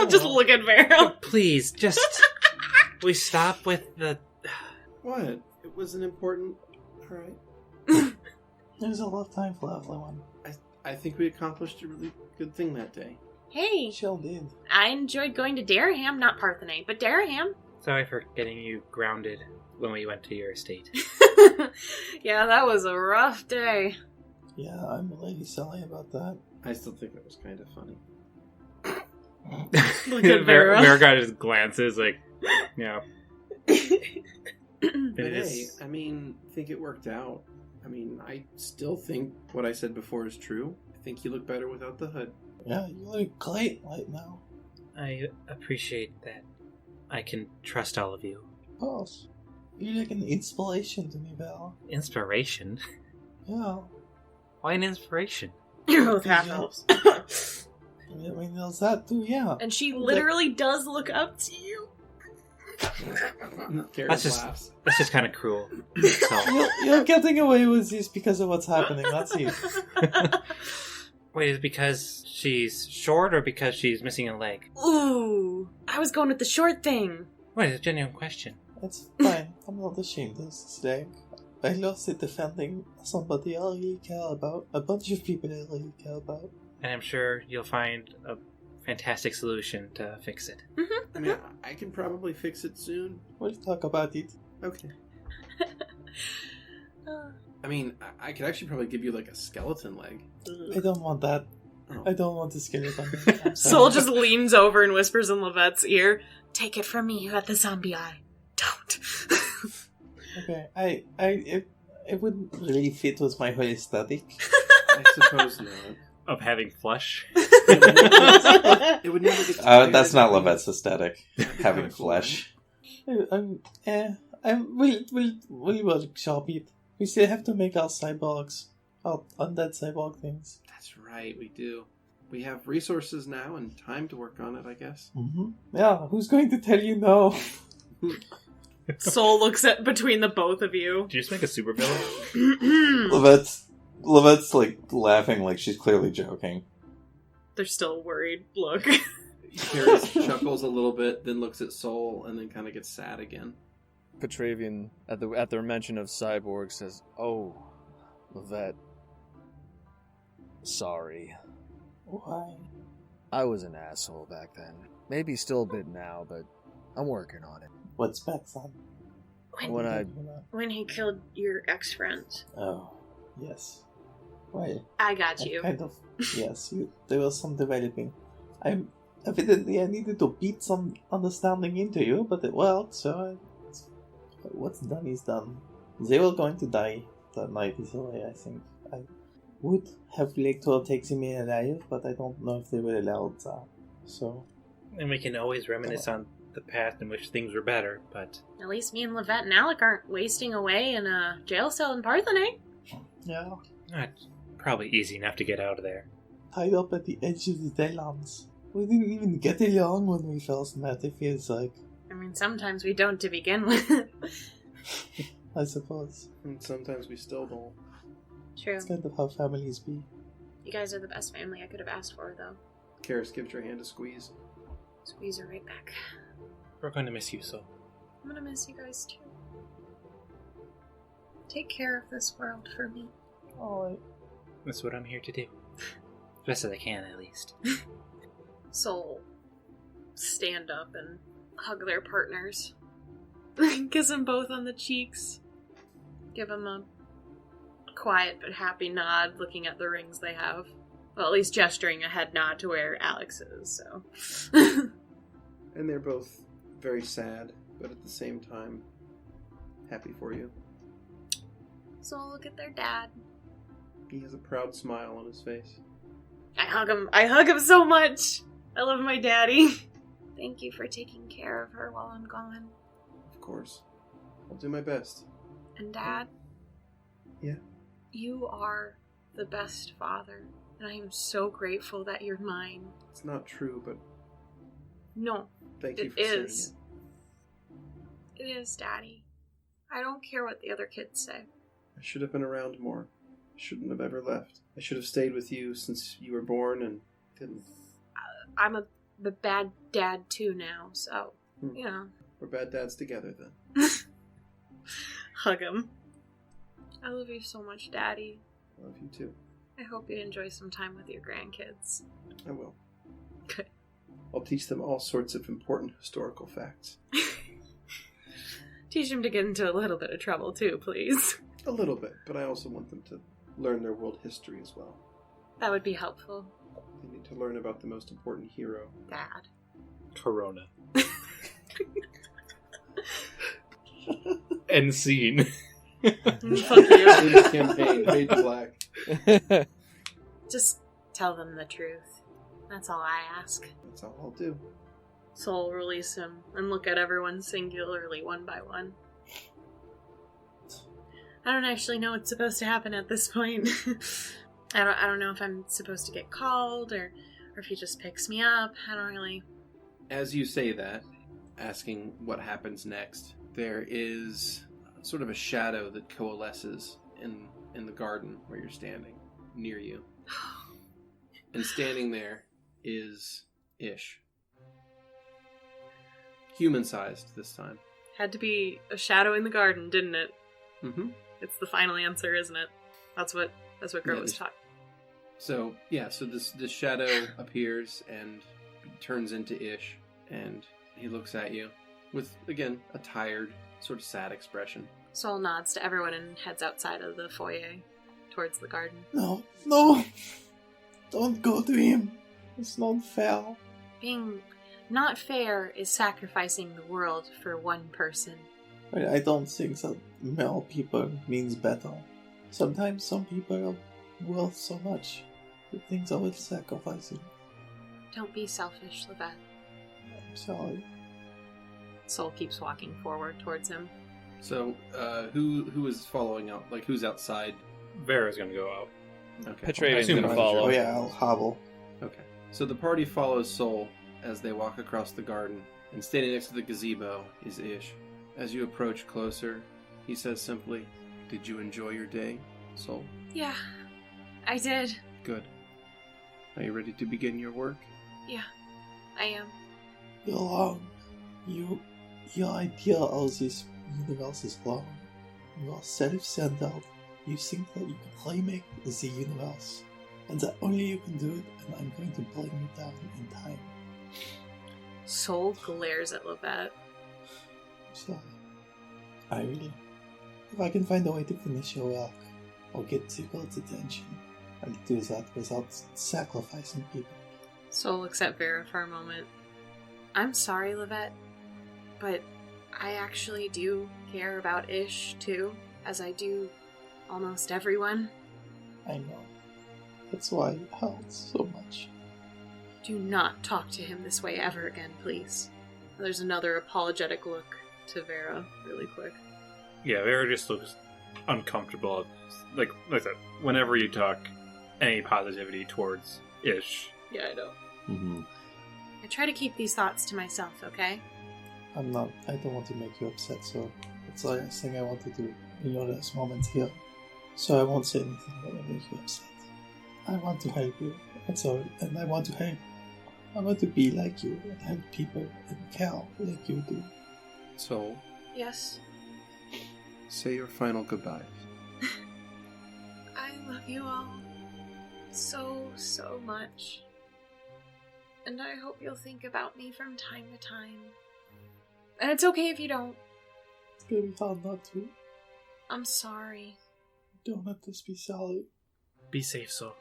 Just look at Vera. Please, just we stop with the. What? It was an important... Alright. There's a lot of time for everyone. I think we accomplished a really good thing that day. Hey, Sure did. I enjoyed going to Daraham, not Parthenay, but Daraham. Sorry for getting you grounded when we went to your estate. Yeah, that was a rough day. Yeah, I'm really sorry about that. I still think it was kind of funny. Look at Vera. Vera just glances like, yeah. But It hey, is- I mean, I think it worked out. I mean, I still think what I said before is true. I think you look better without the hood. Yeah, you look great right now. I appreciate that. I can trust all of you. Of course. You're like an inspiration to me, Vera. Inspiration? Yeah. Why an inspiration? You're both half elves. I mean, there's that too, yeah. And she literally does look up to you. Garrett That's just- laughs. That's just kind of cruel. So, You're getting away with this because of what's happening, that's it. wait, is it because she's short or because she's missing a leg? Ooh, I was going with the short thing. Wait, it's a genuine question. It's fine. I'm not ashamed of this leg. I lost it defending somebody I really care about. A bunch of people I really care about. And I'm sure you'll find a fantastic solution to fix it. I mean, I can probably fix it soon. We'll talk about it. Okay. I mean, I could actually probably give you like a skeleton leg. I don't want that. Oh. I don't want the skeleton. I'm Soul sorry. just leans over and whispers in Lovette's ear, "Take it from me, you had the zombie eye. Don't." Okay, it wouldn't really fit with my whole aesthetic. I suppose not. Of having flesh. It would never get tired. That's not Lovette's aesthetic. That'd be Having kinda cool, flesh. We'll workshop it. We still have to make our cyborgs. Our undead cyborg things. That's right, we do. We have resources now and time to work on it, I guess. Mm-hmm. Yeah, who's going to tell you no? Soul looks at between the both of you. Did you just make a supervillain? Lovette's like laughing like she's clearly joking. They're still worried. Look. Karis chuckles a little bit, then looks at Soul, and then kind of gets sad again. Petravian, at the mention of cyborg, says, "Oh, Lovette. Sorry. Why? I was an asshole back then. Maybe still a bit now, but I'm working on it." What's back then? When he killed your ex-friend. Oh, yes. Well, I got you. kind of. Yes, there was some developing. Evidently I needed to beat some understanding into you, but it worked, so what's done is done. They were going to die that night either way, I think. I would have liked to have taken me alive, but I don't know if they would allow that. So, And we can always reminisce on the past in which things were better, but At least me and Lovette and Alec aren't wasting away in a jail cell in Parthenay. yeah, it's probably easy enough to get out of there. tied up at the edge of the Daylands. We didn't even get along when we first met, it feels like. I mean, sometimes we don't to begin with. I suppose. And sometimes we still don't. True. It's kind of how families be. You guys are the best family I could have asked for, though. Karis gives your hand a squeeze. Squeeze her right back. We're going to miss you, so. I'm gonna miss you guys, too. Take care of this world for me. Oh, That's what I'm here to do. Best as I can, at least. Soul stand up and hug their partners. Kiss them both on the cheeks. Give them a quiet but happy nod, looking at the rings they have. Well, at least gesturing a head nod to where Alex is, so. And they're both very sad, but at the same time, happy for you. So look at their dad. He has a proud smile on his face. I hug him so much. I love my daddy. Thank you for taking care of her while I'm gone. Of course. I'll do my best. And Dad? Yeah? You are the best father, and I am so grateful that you're mine. It's not true, but No, thank you it for is. saying it. It is, Daddy. I don't care what the other kids say. I should have been around more. I shouldn't have ever left. I should have stayed with you since you were born and didn't. I'm a bad dad too now, so, you know. We're bad dads together then. Hug him. I love you so much, Daddy. I love you too. I hope you enjoy some time with your grandkids. I will. Good. I'll teach them all sorts of important historical facts. Teach him to get into a little bit of trouble too, please. A little bit, but I also want them to learn their world history as well. That would be helpful. They need to learn about the most important hero. Dad. Corona. End scene. Fuck you. In the campaign, fade to black. Just tell them the truth. That's all I ask. That's all I'll do. Soul release him and look at everyone singularly one by one. I don't actually know what's supposed to happen at this point. I don't know if I'm supposed to get called or if he just picks me up. I don't really. As you say that, asking what happens next, there is sort of a shadow that coalesces in the garden where you're standing, near you. And standing there is Ish. Human-sized this time. Had to be a shadow in the garden, didn't it? Mm-hmm. It's the final answer, isn't it? That's what Grem was talking. So this shadow appears and turns into Ish, and he looks at you with, again, a tired, sort of sad expression. Soul nods to everyone and heads outside of the foyer towards the garden. No! Don't go to him. It's not fair. Being not fair is sacrificing the world for one person. I don't think that more people means better. Sometimes some people are worth so much. The things are worth sacrificing. Don't be selfish, Lovette. I'm sorry. Soul keeps walking forward towards him. So, who is following out? Like, who's outside? Vera's gonna go out. Okay. Petravian's assume gonna I'm follow. Oh yeah, I'll hobble. Okay. So the party follows Soul as they walk across the garden, and standing next to the gazebo is Ish. As you approach closer, he says simply, "Did you enjoy your day, Soul?" Yeah, I did. Good. Are you ready to begin your work? Yeah, I am. You're wrong. Your idea of this universe is wrong. You are self-centered. You think that you can remake the universe, and that only you can do it, and I'm going to bring you down in time. Soul glares at Lovette. Sorry. I will. If I can find a way to finish your work, or get the God's attention, I'll do that without sacrificing people. Soul looks at Vera for a moment. I'm sorry, Lovette, but I actually do care about Ish, too, as I do almost everyone. I know. That's why it hurts so much. Do not talk to him this way ever again, please. There's another apologetic look to Vera, really quick. Yeah, Vera just looks uncomfortable. Like I said, whenever you talk any positivity towards Ish. Yeah, I know. Mm-hmm. I try to keep these thoughts to myself, okay? I don't want to make you upset, so it's the last thing I want to do in your last moments here. So I won't say anything that will make you upset. I want to help you, that's all, and I want to help. I want to be like you and help people and care like you do. Soul. Yes. say your final goodbyes. I love you all so, so much. And I hope you'll think about me from time to time. And it's okay if you don't. It's gonna be hard not to. I'm sorry. Don't let this be sorry. Be safe, Soul.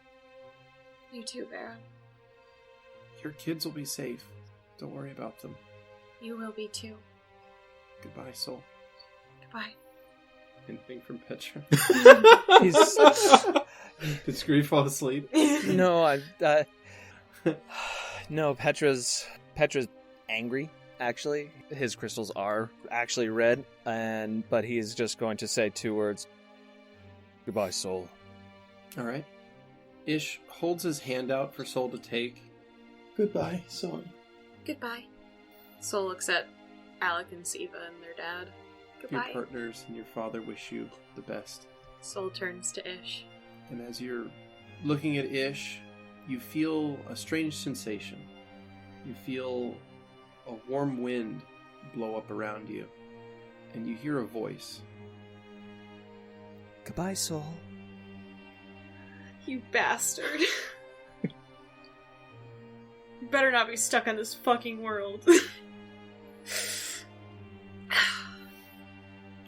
You too, Vera. Your kids will be safe. Don't worry about them. You will be too. Goodbye, Soul. Goodbye. Anything from Petra? He's Did Skrewy fall asleep? no, no. Petra's angry. Actually, his crystals are actually red, but he is just going to say 2 words. Goodbye, Soul. All right. Ish holds his hand out for Soul to take. Goodbye, Soul. Goodbye. Soul looks at Alec and Siva and their dad. Your Goodbye. partners and your father wish you the best. Soul turns to Ish. And as you're looking at Ish, you feel a strange sensation. You feel a warm wind blow up around you. And you hear a voice. Goodbye, Soul. You bastard. You better not be stuck on this fucking world.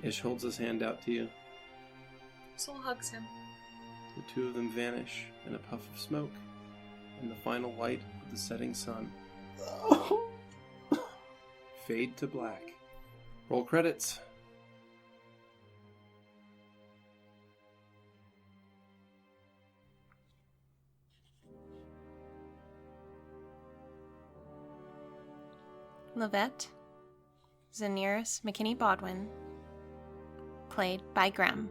Ish holds his hand out to you. Soul hugs him. The two of them vanish in a puff of smoke in the final light of the setting sun. Fade to black. Roll credits. Lovette, Xeneris McKinney-Bodwin, played by Grem.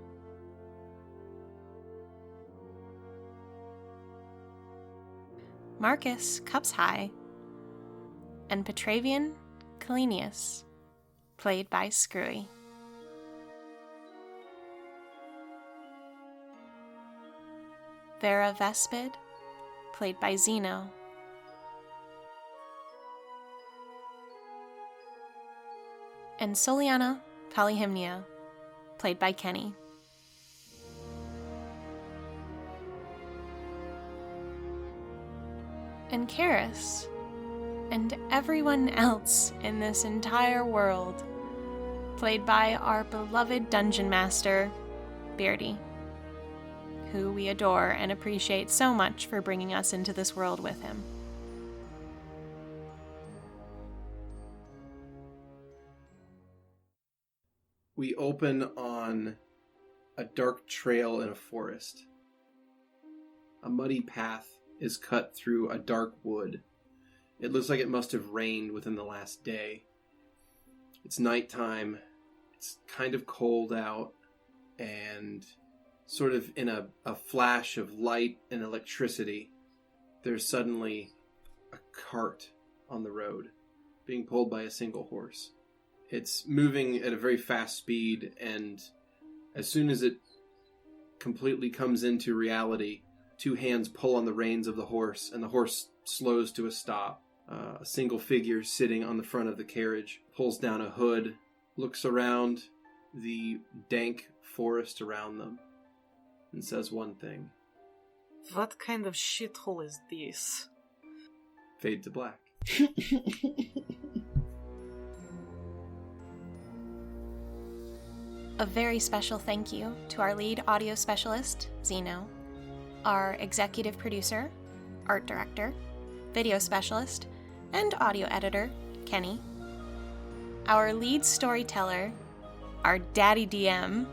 Marcus Cups High, and Petravian Kalenius, played by Skrewy. Vera Vespid, played by Xeno. And Soliana Polyhymnia, played by Keni. And Karis, and everyone else in this entire world, played by our beloved Dungeon Master, Beardy, who we adore and appreciate so much for bringing us into this world with him. We open on a dark trail in a forest. A muddy path is cut through a dark wood. It looks like it must have rained within the last day. It's nighttime. It's kind of cold out, and sort of in a flash of light and electricity, there's suddenly a cart on the road being pulled by a single horse. It's moving at a very fast speed, and as soon as it completely comes into reality, 2 hands pull on the reins of the horse, and the horse slows to a stop. A single figure sitting on the front of the carriage pulls down a hood, looks around the dank forest around them, and says one thing. What kind of shithole is this? Fade to black. A very special thank you to our lead audio specialist, Xeno, our executive producer, art director, video specialist, and audio editor, Keni, our lead storyteller, our daddy DM,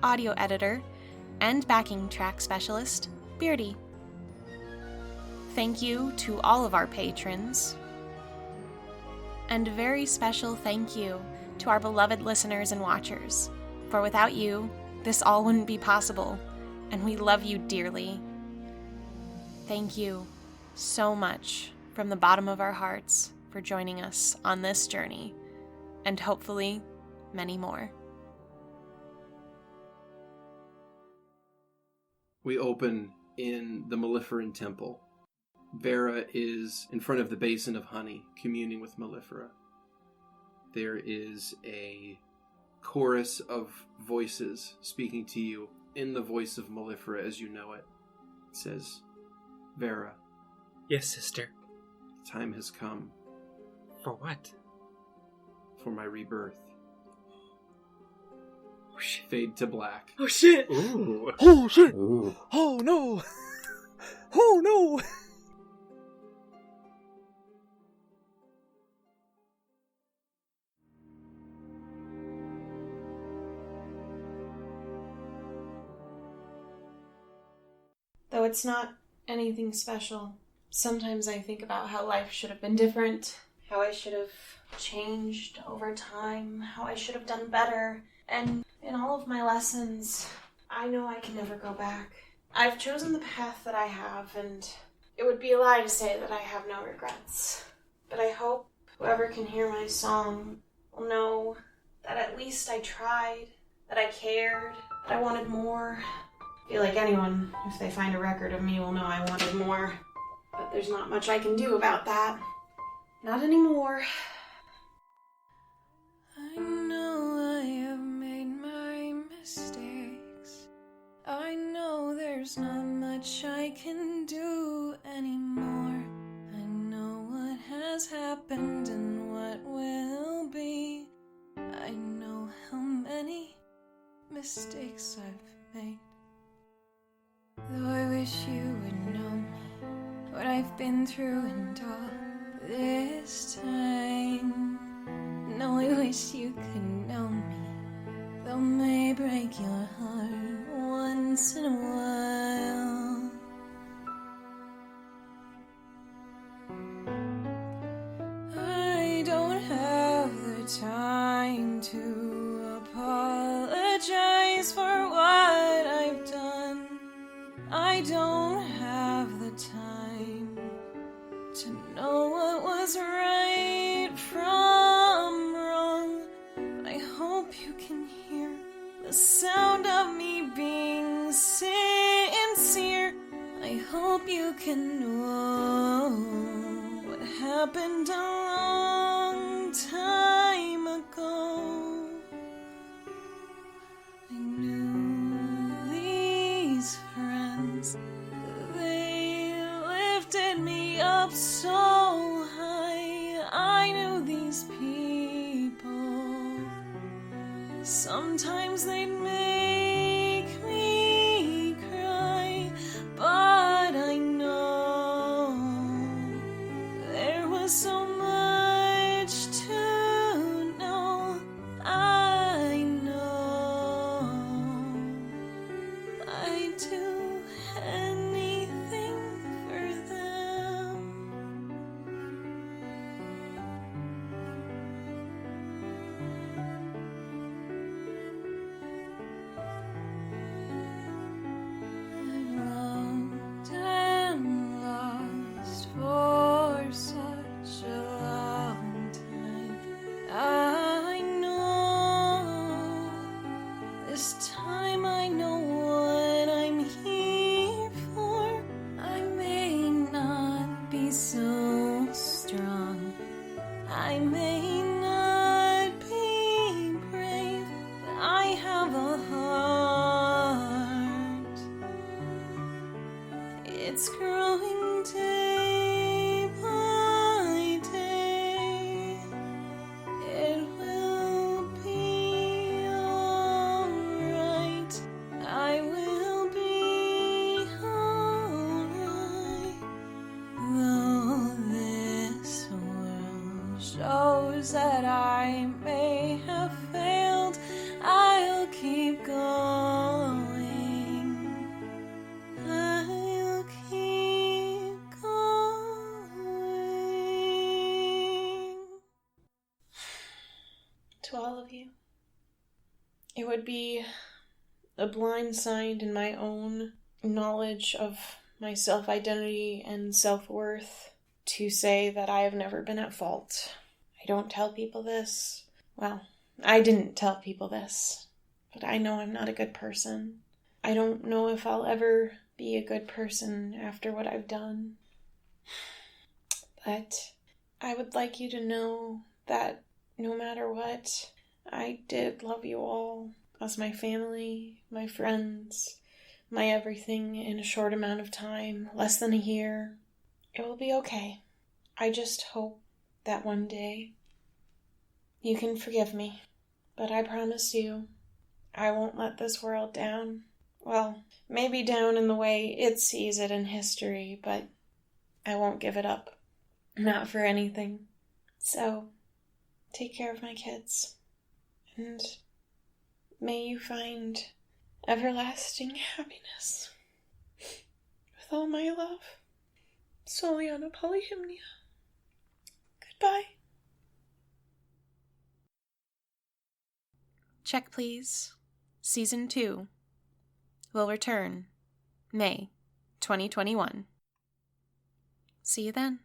audio editor, and backing track specialist, Beardy. Thank you to all of our patrons. And a very special thank you to our beloved listeners and watchers, for without you, this all wouldn't be possible, and we love you dearly. Thank you so much from the bottom of our hearts for joining us on this journey, and hopefully many more. We open in the Mellifera's temple. Vera is in front of the basin of honey, communing with Mellifera. There is a chorus of voices speaking to you in the voice of Mellifera as you know it. It says, Vera, Yes, sister. the time has come For what? for my rebirth. Oh, shit. Fade to black. Oh shit! Ooh. Oh shit! Ooh. Oh no! Oh no! Though it's not anything special, sometimes I think about how life should have been different, how I should have changed over time, how I should have done better, and in all of my lessons, I know I can never go back. I've chosen the path that I have, and it would be a lie to say that I have no regrets. But I hope whoever can hear my song will know that at least I tried, that I cared, that I wanted more. I feel like anyone, if they find a record of me, will know I wanted more. But there's not much I can do about that. Not anymore. I know I have made my mistakes. I know there's not much I can do anymore. I know what has happened and what will be. I know how many mistakes I've made. Though I wish you would know me, what I've been through and all this time. No, I wish you could know me, though may break your heart once in a while. I don't have the time to apologize for what I've done. I don't have the time to know what was right from wrong. But I hope you can hear the sound of me being sincere. I hope you can know what happened a long time ago. I knew these friends, they lifted me up so high. I knew these people, sometimes they'd make me cry, but I know there was so much to know. I know I'd do anything for them. I've loved and lost for such a long time. I know this time I know what I'm here for. I may not be so strong, I may not be brave, but I have a heart. It's growing day by day. It will be alright. I will be alright. Though this world shows that I may have failed, I'll keep going. I'll keep going. To all of you, it would be a blind sign in my own knowledge of my self-identity and self-worth to say that I have never been at fault. I don't tell people this. Well, I didn't tell people this, but I know I'm not a good person. I don't know if I'll ever be a good person after what I've done. But I would like you to know that no matter what, I did love you all as my family, my friends, my everything in a short amount of time, less than a year. It will be okay. I just hope that one day you can forgive me. But I promise you, I won't let this world down. Well, maybe down in the way it sees it in history, but I won't give it up. Not for anything. So, take care of my kids. And may you find everlasting happiness. With all my love, Soliana Polyhymnia. Goodbye. Check Please, Season 2 will return May 2021. See you then.